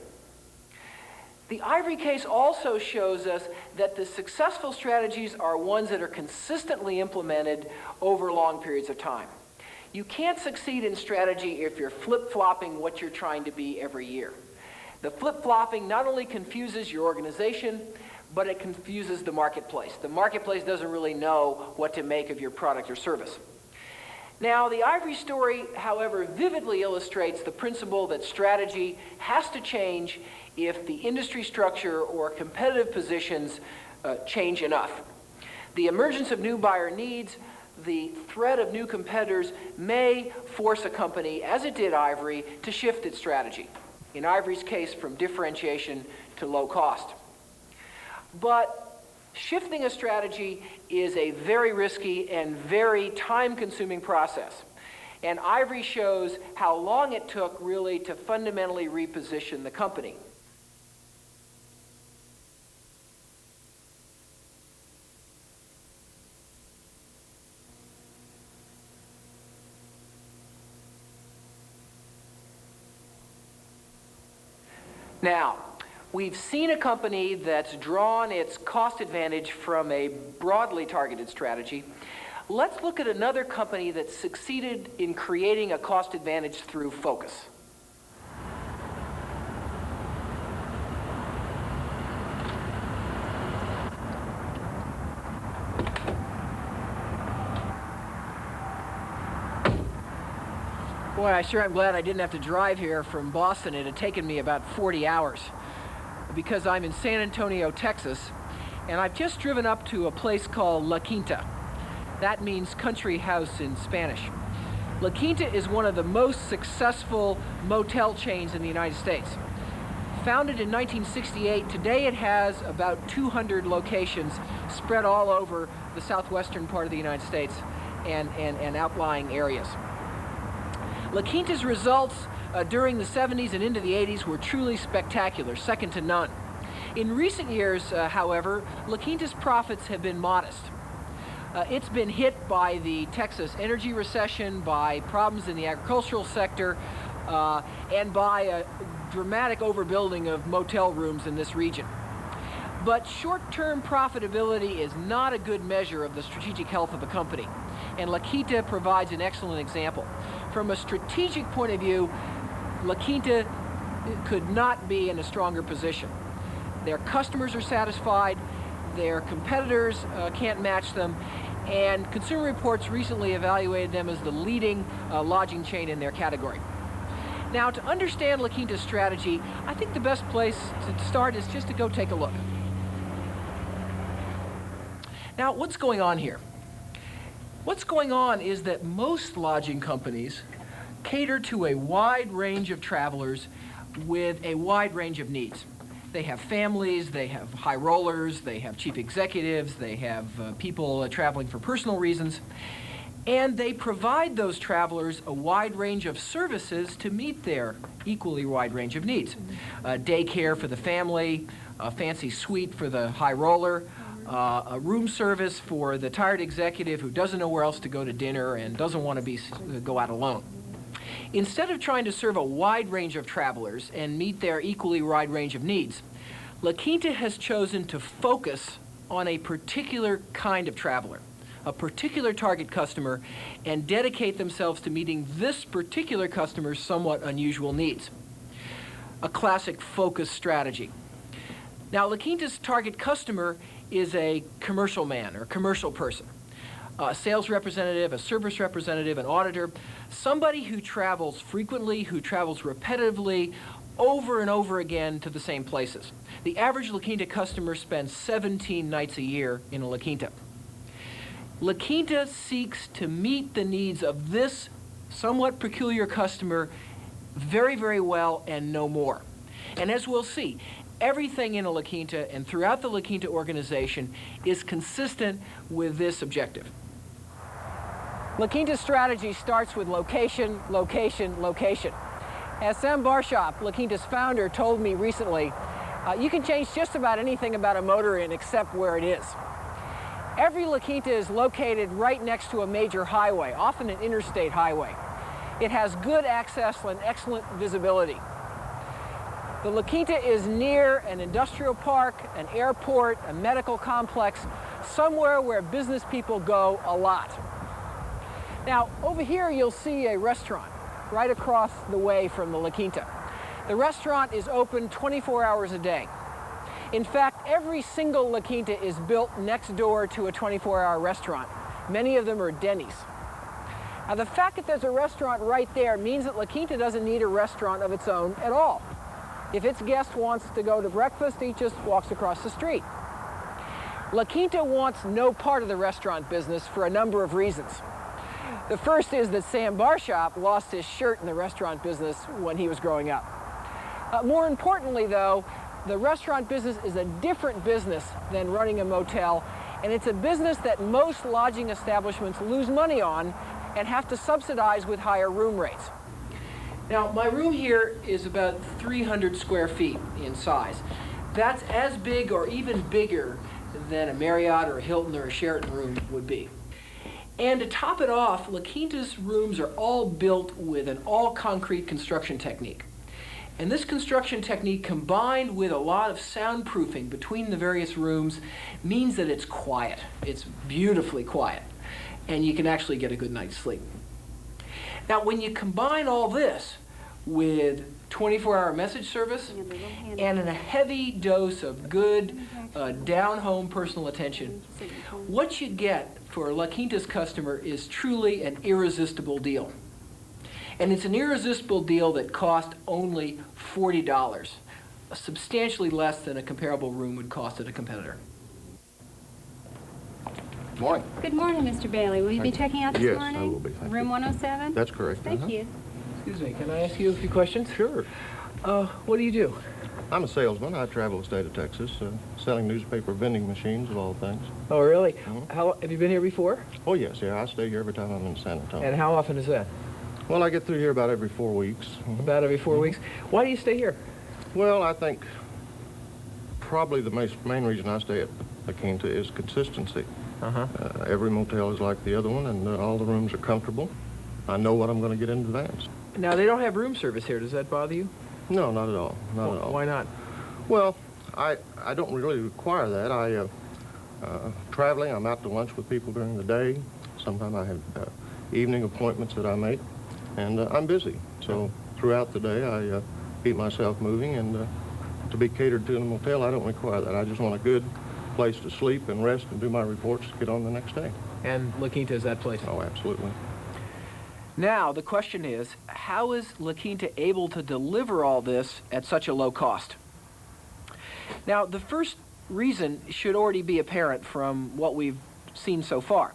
The Ivory case also shows us that the successful strategies are ones that are consistently implemented over long periods of time. You can't succeed in strategy if you're flip-flopping what you're trying to be every year. The flip-flopping not only confuses your organization, but it confuses the marketplace. The marketplace doesn't really know what to make of your product or service. Now, the Ivory story, however, vividly illustrates the principle that strategy has to change if the industry structure or competitive positions change enough. The emergence of new buyer needs, the threat of new competitors may force a company, as it did Ivory, to shift its strategy. In Ivory's case, from differentiation to low cost. But shifting a strategy is a very risky and very time-consuming process. And Ivory shows how long it took really to fundamentally reposition the company. Now, we've seen a company that's drawn its cost advantage from a broadly targeted strategy. Let's look at another company that succeeded in creating a cost advantage through focus. Boy, I sure am glad I didn't have to drive here from Boston. It had taken me about 40 hours because I'm in San Antonio, Texas, and I've just driven up to a place called La Quinta. That means country house in Spanish. La Quinta is one of the most successful motel chains in the United States. Founded in 1968, today it has about 200 locations spread all over the southwestern part of the United States and outlying areas. La Quinta's results during the 70s and into the 80s were truly spectacular, second to none. In recent years, however, La Quinta's profits have been modest. It's been hit by the Texas energy recession, by problems in the agricultural sector, and by a dramatic overbuilding of motel rooms in this region. But short-term profitability is not a good measure of the strategic health of a company, and La Quinta provides an excellent example. From a strategic point of view, La Quinta could not be in a stronger position. Their customers are satisfied, their competitors can't match them, and Consumer Reports recently evaluated them as the leading lodging chain in their category. Now, to understand La Quinta's strategy, I think the best place to start is just to go take a look. Now, what's going on here? What's going on is that most lodging companies cater to a wide range of travelers with a wide range of needs. They have families, they have high rollers, they have chief executives, they have people traveling for personal reasons, and they provide those travelers a wide range of services to meet their equally wide range of needs. Daycare for the family, a fancy suite for the high roller, a room service for the tired executive who doesn't know where else to go to dinner and doesn't want to go out alone. Instead of trying to serve a wide range of travelers and meet their equally wide range of needs, La Quinta has chosen to focus on a particular kind of traveler, a particular target customer, and dedicate themselves to meeting this particular customer's somewhat unusual needs. A classic focus strategy. Now, La Quinta's target customer is a commercial man or commercial person, a sales representative, a service representative, an auditor, somebody who travels frequently, who travels repetitively, over and over again to the same places. The average La Quinta customer spends 17 nights a year in a La Quinta. La Quinta seeks to meet the needs of this somewhat peculiar customer very, very well and no more. And as we'll see, everything in a La Quinta and throughout the La Quinta organization is consistent with this objective. La Quinta's strategy starts with location, location, location. As Sam Barshop, La Quinta's founder, told me recently, you can change just about anything about a motor inn except where it is. Every La Quinta is located right next to a major highway, often an interstate highway. It has good access and excellent visibility. The La Quinta is near an industrial park, an airport, a medical complex, somewhere where business people go a lot. Now, over here you'll see a restaurant right across the way from the La Quinta. The restaurant is open 24 hours a day. In fact, every single La Quinta is built next door to a 24-hour restaurant. Many of them are Denny's. Now, the fact that there's a restaurant right there means that La Quinta doesn't need a restaurant of its own at all. If its guest wants to go to breakfast, he just walks across the street. La Quinta wants no part of the restaurant business for a number of reasons. The first is that Sam Barshop lost his shirt in the restaurant business when he was growing up. More importantly, though, the restaurant business is a different business than running a motel, and it's a business that most lodging establishments lose money on and have to subsidize with higher room rates. Now, my room here is about 300 square feet in size. That's as big or even bigger than a Marriott or a Hilton or a Sheraton room would be. And to top it off, La Quinta's rooms are all built with an all-concrete construction technique. And this construction technique, combined with a lot of soundproofing between the various rooms, means that it's quiet. It's beautifully quiet. And you can actually get a good night's sleep. Now, when you combine all this with 24-hour message service and a heavy dose of good down-home personal attention, what you get for La Quinta's customer is truly an irresistible deal. And it's an irresistible deal that cost only $40, substantially less than a comparable room would cost at a competitor. Good morning. Good morning, Mr. Bailey. Will you be checking out this Yes, morning? I will be. Thank Room you. 107? That's correct. Thank you. Excuse me, can I ask you a few questions? Sure. What do you do? I'm a salesman. I travel the state of Texas, selling newspaper vending machines of all things. Oh, really? How have you been here before? Oh, yes, yeah. I stay here every time I'm in San Antonio. And how often is that? Well, I get through here about every 4 weeks. About every 4 weeks. Why do you stay here? Well, I think probably the main reason I stay at La Quinta is consistency. Every motel is like the other one, and all the rooms are comfortable. I know what I'm going to get in advance. Now, they don't have room service here. Does that bother you? No, not at all. Not at all. Why not? Well, I don't really require that. Traveling, I'm out to lunch with people during the day. Sometimes I have evening appointments that I make, and I'm busy. So throughout the day, I keep myself moving, and to be catered to in a motel, I don't require that. I just want a good place to sleep and rest and do my reports to get on the next day. And La Quinta is that place? Oh, absolutely. Now, the question is, how is La Quinta able to deliver all this at such a low cost? Now, the first reason should already be apparent from what we've seen so far.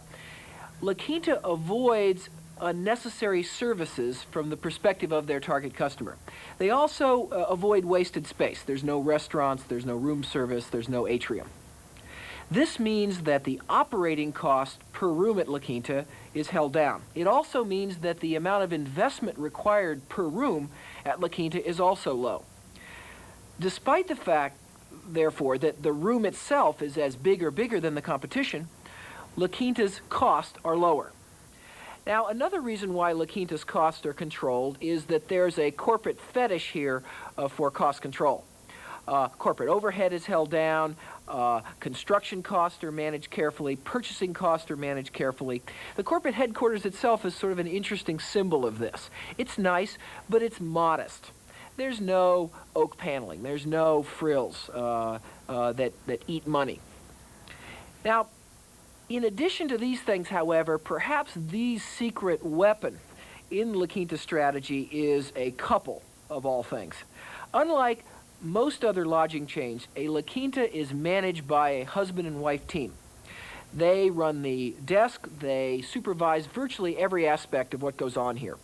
La Quinta avoids unnecessary services from the perspective of their target customer. They also avoid wasted space. There's no restaurants, there's no room service, there's no atrium. This means that the operating cost per room at La Quinta is held down. It also means that the amount of investment required per room at La Quinta is also low. Despite the fact, therefore, that the room itself is as big or bigger than the competition, La Quinta's costs are lower. Now, another reason why La Quinta's costs are controlled is that there's a corporate fetish here for cost control. Corporate overhead is held down, construction costs are managed carefully, purchasing costs are managed carefully. The corporate headquarters itself is sort of an interesting symbol of this. It's nice, but it's modest. There's no oak paneling, there's no frills that eat money. Now, in addition to these things, however, perhaps the secret weapon in La Quinta's strategy is a couple of all things. Unlike most other lodging chains, a La Quinta is managed by a husband and wife team. They run the desk, they supervise virtually every aspect of what goes on here.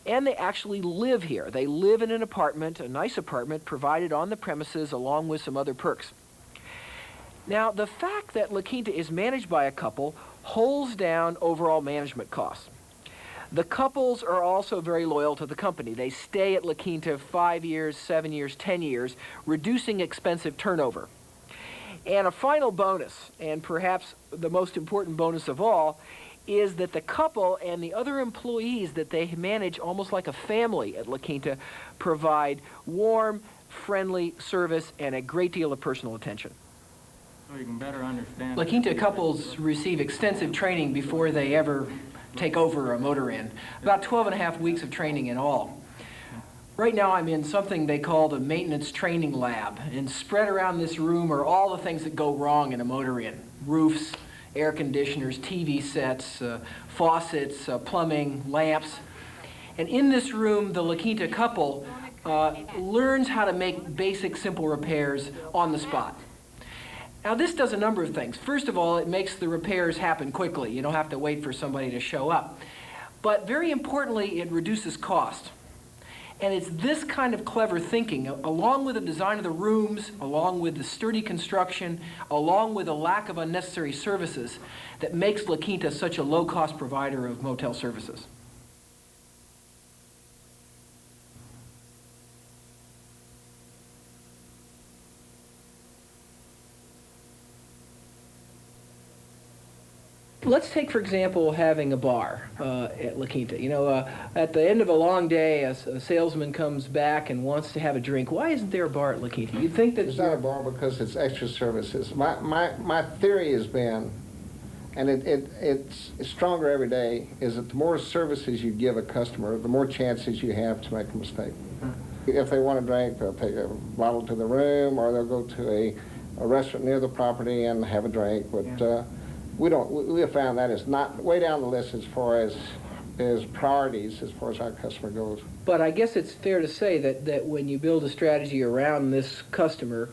And they actually live here. They live in an apartment, a nice apartment, provided on the premises along with some other perks. Now, the fact that La Quinta is managed by a couple holds down overall management costs. The couples are also very loyal to the company. They stay at La Quinta 5 years, 7 years, 10 years, reducing expensive turnover. And a final bonus, and perhaps the most important bonus of all, is that the couple and the other employees that they manage almost like a family at La Quinta provide warm, friendly service and a great deal of personal attention. So you can better understand. La Quinta couples receive extensive training before they ever take over a motor inn. About 12 and a half weeks of training in all. Right now I'm in something they call the maintenance training lab, and spread around this room are all the things that go wrong in a motor inn. Roofs, air conditioners, TV sets, faucets, plumbing, lamps. And in this room, the La Quinta couple learns how to make basic, simple repairs on the spot. Now, this does a number of things. First of all, it makes the repairs happen quickly. You don't have to wait for somebody to show up. But very importantly, it reduces cost. And it's this kind of clever thinking, along with the design of the rooms, along with the sturdy construction, along with a lack of unnecessary services, that makes La Quinta such a low-cost provider of motel services. Let's take, for example, having a bar at La Quinta. You know, at the end of a long day, a salesman comes back and wants to have a drink. Why isn't there a bar at La Quinta? You'd think that... It's not a bar because it's extra services. My theory has been, and it's stronger every day, is that the more services you give a customer, the more chances you have to make a mistake. If they want a drink, they'll take a bottle to the room, or they'll go to a restaurant near the property and have a drink. But we have found that is not way down the list as far as priorities as far as our customer goes. But I guess it's fair to say that when you build a strategy around this customer,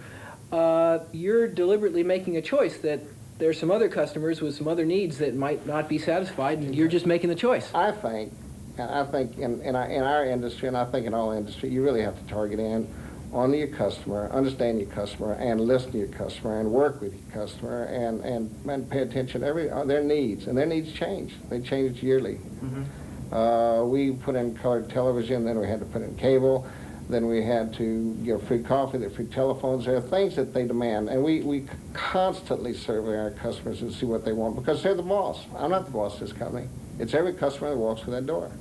you're deliberately making a choice that there's some other customers with some other needs that might not be satisfied, and you're just making the choice. I think in our industry, and I think in all industry, you really have to target in on your customer, understand your customer, and listen to your customer, and work with your customer, and pay attention to their needs. And their needs change. They change yearly. Mm-hmm. We put in colored television, then we had to put in cable, then we had to give free coffee, the free telephones. There are things that they demand, and we constantly survey our customers and see what they want, because they're the boss. I'm not the boss of this company. It's every customer that walks through that door.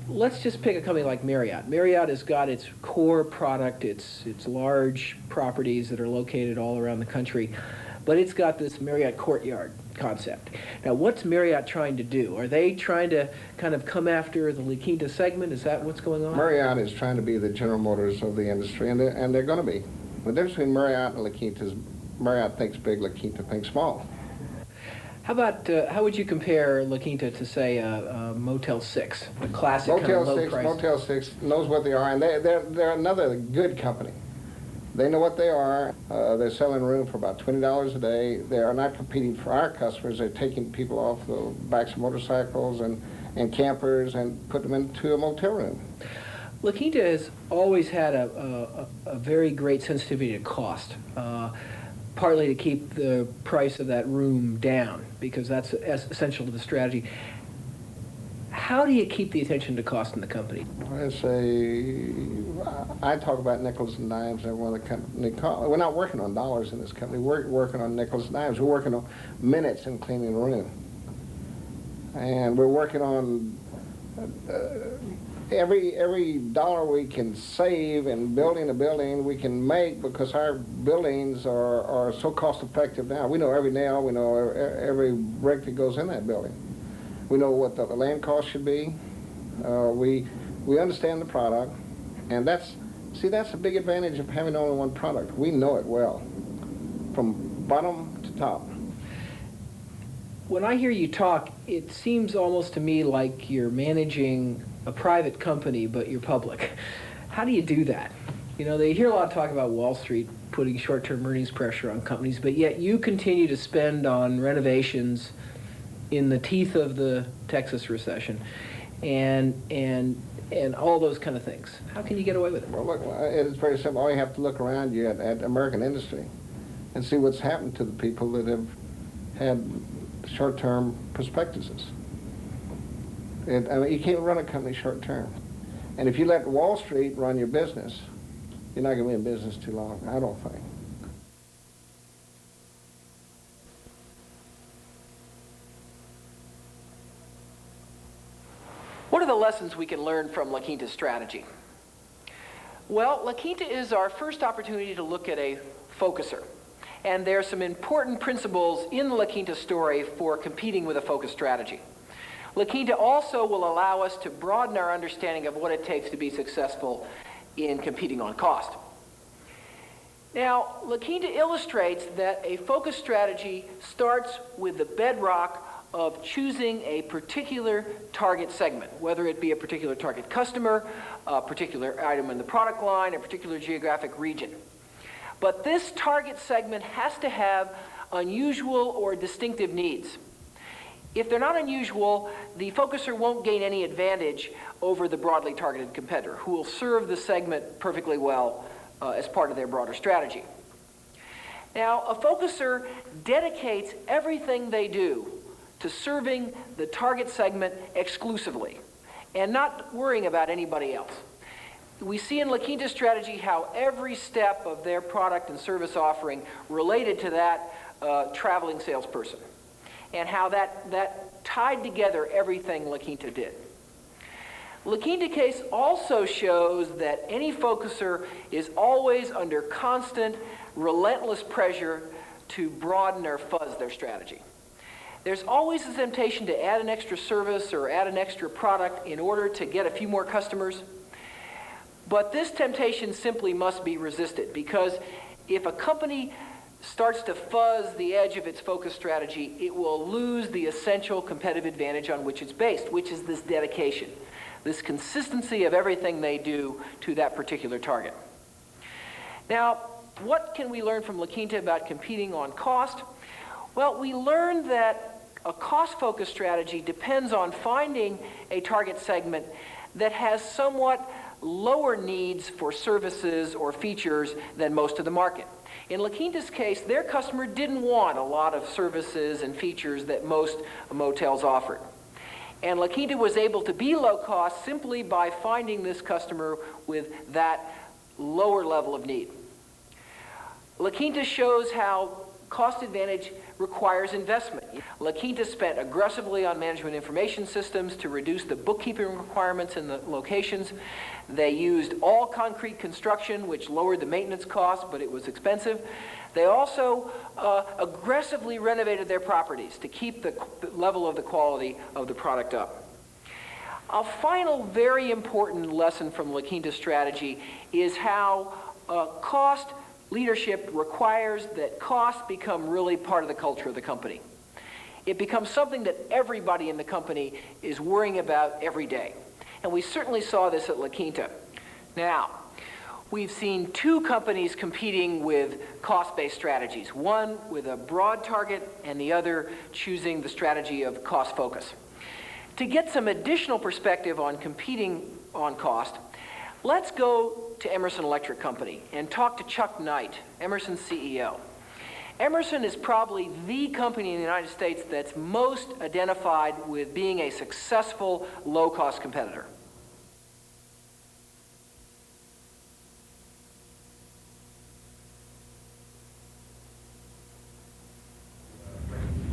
Let's just pick a company like Marriott. Marriott has got its core product, its large properties that are located all around the country, but it's got this Marriott Courtyard concept. Now, what's Marriott trying to do? Are they trying to kind of come after the La Quinta segment? Is that what's going on? Marriott is trying to be the General Motors of the industry, and they're going to be. The difference between Marriott and La Quinta is Marriott thinks big, La Quinta thinks small. How about, how would you compare La Quinta to, say, Motel 6, a classic kind of low price? Motel 6 knows what they are, and they're another good company. They know what they are. They're selling room for about $20 a day. They are not competing for our customers. They're taking people off the backs of motorcycles and campers and put them into a motel room. La Quinta has always had a very great sensitivity to cost. Partly to keep the price of that room down, because that's essential to the strategy. How do you keep the attention to cost in the company? I talk about nickels and dimes. Everyone in the company, we're not working on dollars in this company. We're working on nickels and dimes. We're working on minutes in cleaning the room. And we're working on every dollar we can save in building a building we can make, because our buildings are so cost effective now. We know every nail, we know every brick that goes in that building. We know what the land cost should be. We understand the product, and that's a big advantage of having only one product. We know it well, from bottom to top. When I hear you talk, it seems almost to me like you're managing a private company, but you're public. How do you do that? You know, they hear a lot of talk about Wall Street putting short-term earnings pressure on companies, but yet you continue to spend on renovations in the teeth of the Texas recession and all those kind of things. How can you get away with it? Well, look, it's very simple. All you have to look around you at American industry and see what's happened to the people that have had short-term prospectuses. I mean, you can't run a company short-term. And if you let Wall Street run your business, you're not going to be in business too long, I don't think. What are the lessons we can learn from La Quinta's strategy? Well, La Quinta is our first opportunity to look at a focuser. And there are some important principles in the La Quinta story for competing with a focus strategy. La Quinta also will allow us to broaden our understanding of what it takes to be successful in competing on cost. Now, La Quinta illustrates that a focus strategy starts with the bedrock of choosing a particular target segment, whether it be a particular target customer, a particular item in the product line, a particular geographic region. But this target segment has to have unusual or distinctive needs. If they're not unusual, the focuser won't gain any advantage over the broadly targeted competitor, who will serve the segment perfectly well as part of their broader strategy. Now, a focuser dedicates everything they do to serving the target segment exclusively and not worrying about anybody else. We see in La Quinta's strategy how every step of their product and service offering related to that traveling salesperson, and how that tied together everything La Quinta did. La Quinta case also shows that any focuser is always under constant, relentless pressure to broaden or fuzz their strategy. There's always a temptation to add an extra service or add an extra product in order to get a few more customers. But this temptation simply must be resisted, because if a company starts to fuzz the edge of its focus strategy, it will lose the essential competitive advantage on which it's based, which is this dedication, this consistency of everything they do to that particular target. Now, what can we learn from La Quinta about competing on cost? Well, we learned that a cost-focused strategy depends on finding a target segment that has somewhat lower needs for services or features than most of the market. In La Quinta's case, their customer didn't want a lot of services and features that most motels offered. And La Quinta was able to be low cost simply by finding this customer with that lower level of need. La Quinta shows how cost advantage requires investment. La Quinta spent aggressively on management information systems to reduce the bookkeeping requirements in the locations. They used all concrete construction, which lowered the maintenance costs, but it was expensive. They also aggressively renovated their properties to keep the level of the quality of the product up. A final very important lesson from La Quinta's strategy is how cost leadership requires that costs become really part of the culture of the company. It becomes something that everybody in the company is worrying about every day. And we certainly saw this at La Quinta. Now, we've seen two companies competing with cost-based strategies, one with a broad target and the other choosing the strategy of cost focus. To get some additional perspective on competing on cost, let's go to Emerson Electric Company and talk to Chuck Knight, Emerson's CEO. Emerson is probably the company in the United States that's most identified with being a successful low-cost competitor.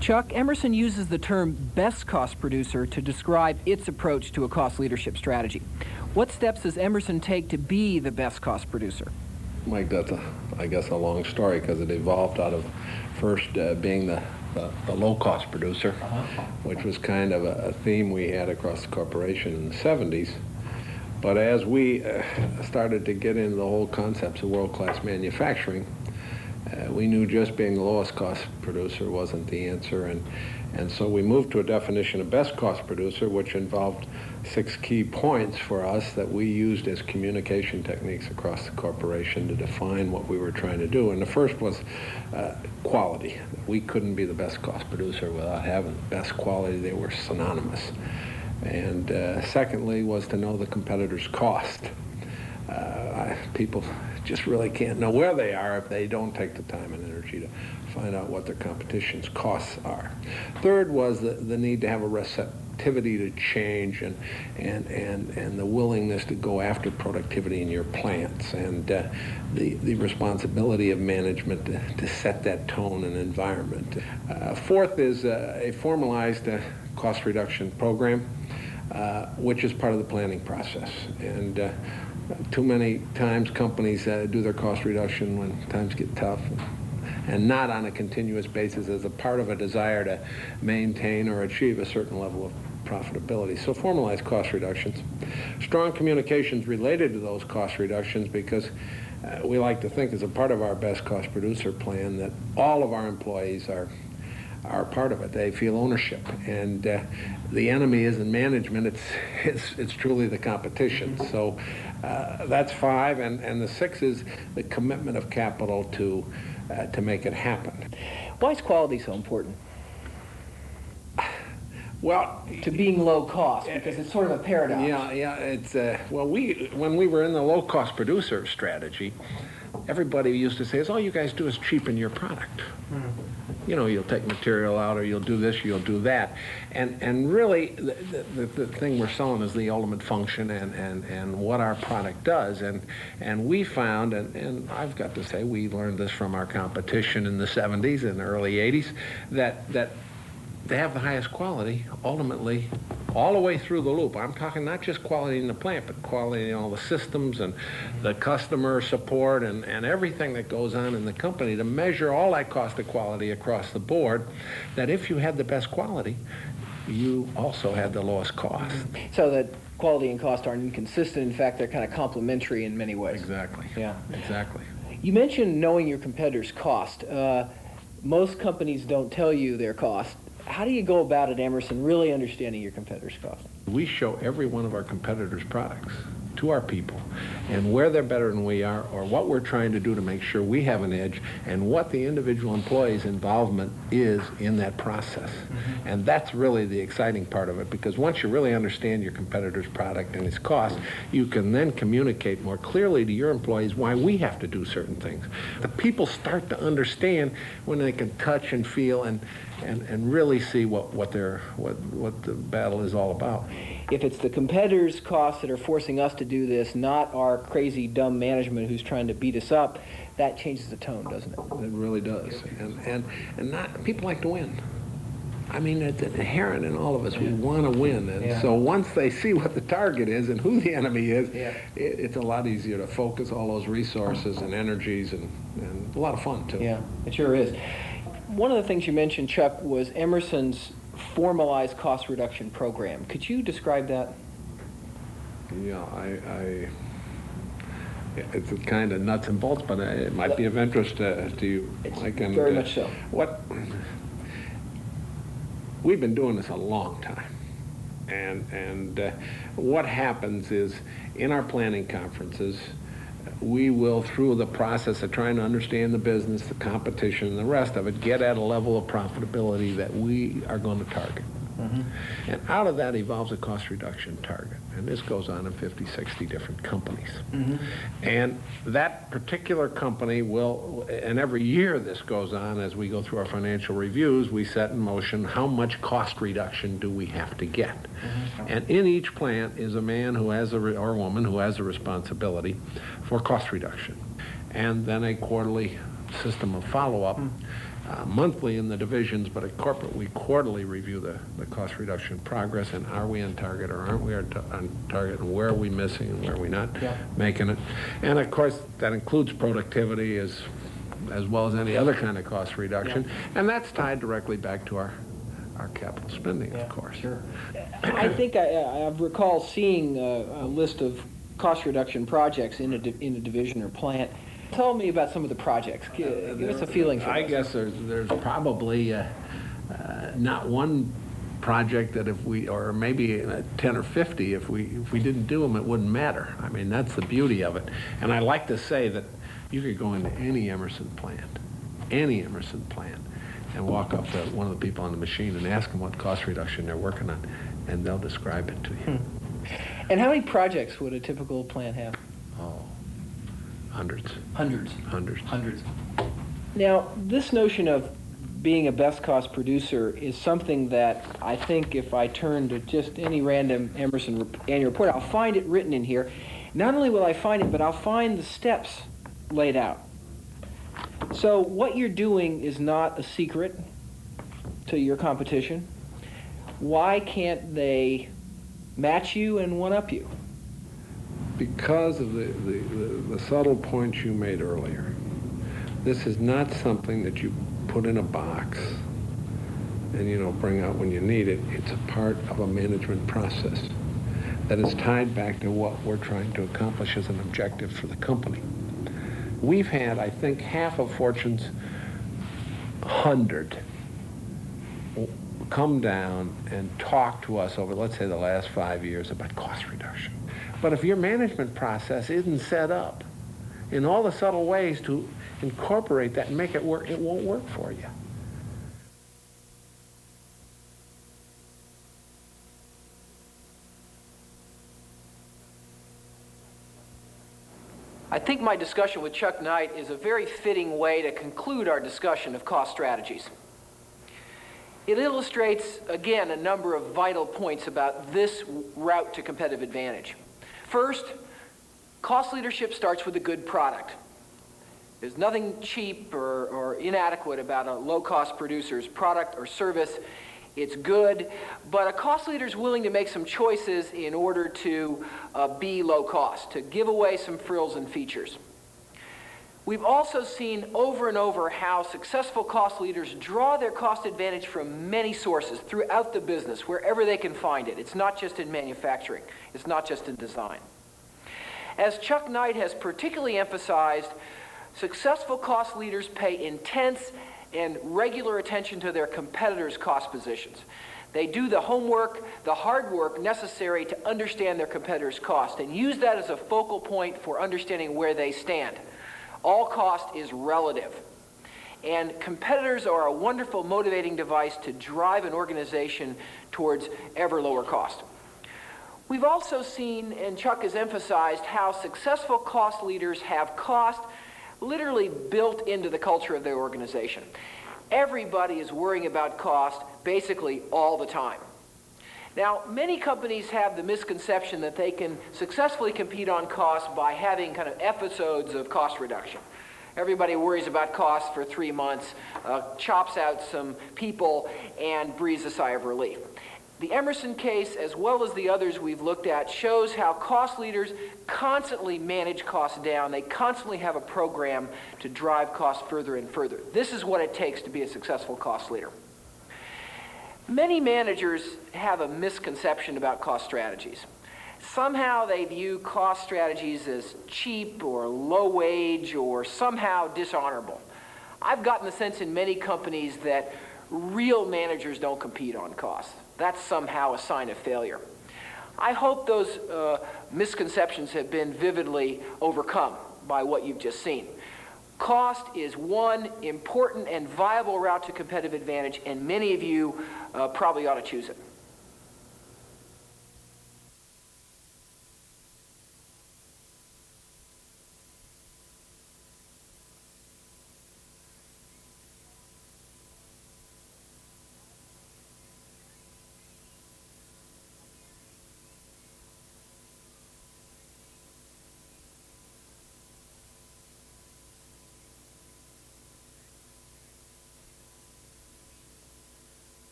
Chuck, Emerson uses the term best cost producer to describe its approach to a cost leadership strategy. What steps does Emerson take to be the best cost producer? Mike, that's, I guess, a long story, because it evolved out of first being the low-cost producer, which was kind of a theme we had across the corporation in the 70s. But as we started to get into the whole concepts of world-class manufacturing, we knew just being the lowest cost producer wasn't the answer, and so we moved to a definition of best cost producer, which involved 6 key points for us that we used as communication techniques across the corporation to define what we were trying to do. And the first was quality. We couldn't be the best cost producer without having the best quality. They were synonymous. And secondly was to know the competitor's cost. People just really can't know where they are if they don't take the time and energy to find out what their competition's costs are. Third was the need to have a receptivity to change and the willingness to go after productivity in your plants, and the responsibility of management to set that tone and environment. Fourth is a formalized cost reduction program, which is part of the planning process. And too many times companies do their cost reduction when times get tough, and not on a continuous basis as a part of a desire to maintain or achieve a certain level of profitability. So formalized cost reductions. Strong communications related to those cost reductions, because we like to think as a part of our best cost producer plan that all of our employees are part of it. They feel ownership, and the enemy isn't management, it's truly the competition. So That's 5, and the 6 is the commitment of capital to make it happen. Why is quality so important? Well, To being low cost, because it's sort of a paradox. yeah, it's, well, when we were in the low-cost producer strategy, everybody used to say, all you guys do is cheapen your product. You know, you'll take material out, or you'll do this, you'll do that. And really, the thing we're selling is the ultimate function and what our product does. And we found, and I've got to say, we learned this from our competition in the 70s and early 80s, that they have the highest quality, ultimately, all the way through the loop. I'm talking not just quality in the plant, but quality in all the systems and the customer support and everything that goes on in the company, to measure all that cost of quality across the board, that if you had the best quality, you also had the lowest cost. So that quality and cost aren't inconsistent. In fact, they're kind of complementary in many ways. Exactly. Yeah. Exactly. You mentioned knowing your competitor's cost. Most companies don't tell you their cost. How do you go about at Emerson really understanding your competitor's cost? We show every one of our competitors' products to our people, and where they're better than we are, or what we're trying to do to make sure we have an edge, and what the individual employee's involvement is in that process. And that's really the exciting part of it, because once you really understand your competitor's product and its cost, you can then communicate more clearly to your employees why we have to do certain things. The people start to understand when they can touch and feel and really see what the battle is all about. If it's the competitors' costs that are forcing us to do this, not our crazy, dumb management who's trying to beat us up, that changes the tone, doesn't it? It really does. And not, people like to win. I mean, it's inherent in all of us. We want to win. And so once they see what the target is and who the enemy is, it's a lot easier to focus all those resources and energies, and a lot of fun, too. Yeah, it sure is. One of the things you mentioned, Chuck, was Emerson's formalized cost reduction program. Could you describe that? Yeah, it's kind of nuts and bolts, but it might be of interest to you, Mike. Very much so. We've been doing this a long time, and what happens is, in our planning conferences, we will, through the process of trying to understand the business, the competition, and the rest of it, get at a level of profitability that we are going to target. And out of that evolves a cost reduction target. And this goes on in 50, 60 different companies. And that particular company will, and every year this goes on as we go through our financial reviews, we set in motion how much cost reduction do we have to get. And in each plant is a man who has or a woman who has a responsibility for cost reduction. And then a quarterly system of follow-up. Monthly in the divisions, but at corporate we quarterly review the cost reduction progress, and are we on target or aren't we on target, and where are we missing and where are we not making it. And of course that includes productivity as well as any other kind of cost reduction, and that's tied directly back to our capital spending, of course. Sure. I think I recall seeing a list of cost reduction projects in a division or plant. Tell me about some of the projects. Give us a feeling for I guess there's probably not one project that if we, or maybe 10 or 50, if we didn't do them, it wouldn't matter. I mean, that's the beauty of it. And I like to say that you could go into any Emerson plant, and walk up to one of the people on the machine and ask them what cost reduction they're working on, and they'll describe it to you. And how many projects would a typical plant have? Oh. Hundreds. Now, this notion of being a best cost producer is something that I think if I turn to just any random Emerson annual report, I'll find it written in here. Not only will I find it, but I'll find the steps laid out. So what you're doing is not a secret to your competition. Why can't they match you and one-up you? Because of the subtle points you made earlier. This is not something that you put in a box and, bring out when you need it. It's a part of a management process that is tied back to what we're trying to accomplish as an objective for the company. We've had, I think, half of Fortune's 100 come down and talk to us over, let's say, the last 5 years about cost reduction. But if your management process isn't set up in all the subtle ways to incorporate that and make it work, it won't work for you. I think my discussion with Chuck Knight is a very fitting way to conclude our discussion of cost strategies. It illustrates, again, a number of vital points about this route to competitive advantage. First, cost leadership starts with a good product. There's nothing cheap or inadequate about a low-cost producer's product or service. It's good, but a cost leader is willing to make some choices in order to be low cost, to give away some frills and features. We've also seen over and over how successful cost leaders draw their cost advantage from many sources throughout the business, wherever they can find it. It's not just in manufacturing. It's not just in design. As Chuck Knight has particularly emphasized, successful cost leaders pay intense and regular attention to their competitors' cost positions. They do the homework, the hard work necessary to understand their competitors' cost and use that as a focal point for understanding where they stand. All cost is relative. And competitors are a wonderful motivating device to drive an organization towards ever lower cost. We've also seen, and Chuck has emphasized, how successful cost leaders have cost literally built into the culture of their organization. Everybody is worrying about cost basically all the time. Now, many companies have the misconception that they can successfully compete on cost by having kind of episodes of cost reduction. Everybody worries about cost for 3 months, chops out some people, and breathes a sigh of relief. The Emerson case, as well as the others we've looked at, shows how cost leaders constantly manage costs down. They constantly have a program to drive costs further and further. This is what it takes to be a successful cost leader. Many managers have a misconception about cost strategies. Somehow they view cost strategies as cheap or low wage or somehow dishonorable. I've gotten the sense in many companies that real managers don't compete on costs. That's somehow a sign of failure. I hope those misconceptions have been vividly overcome by what you've just seen. Cost is one important and viable route to competitive advantage, and many of you probably ought to choose it.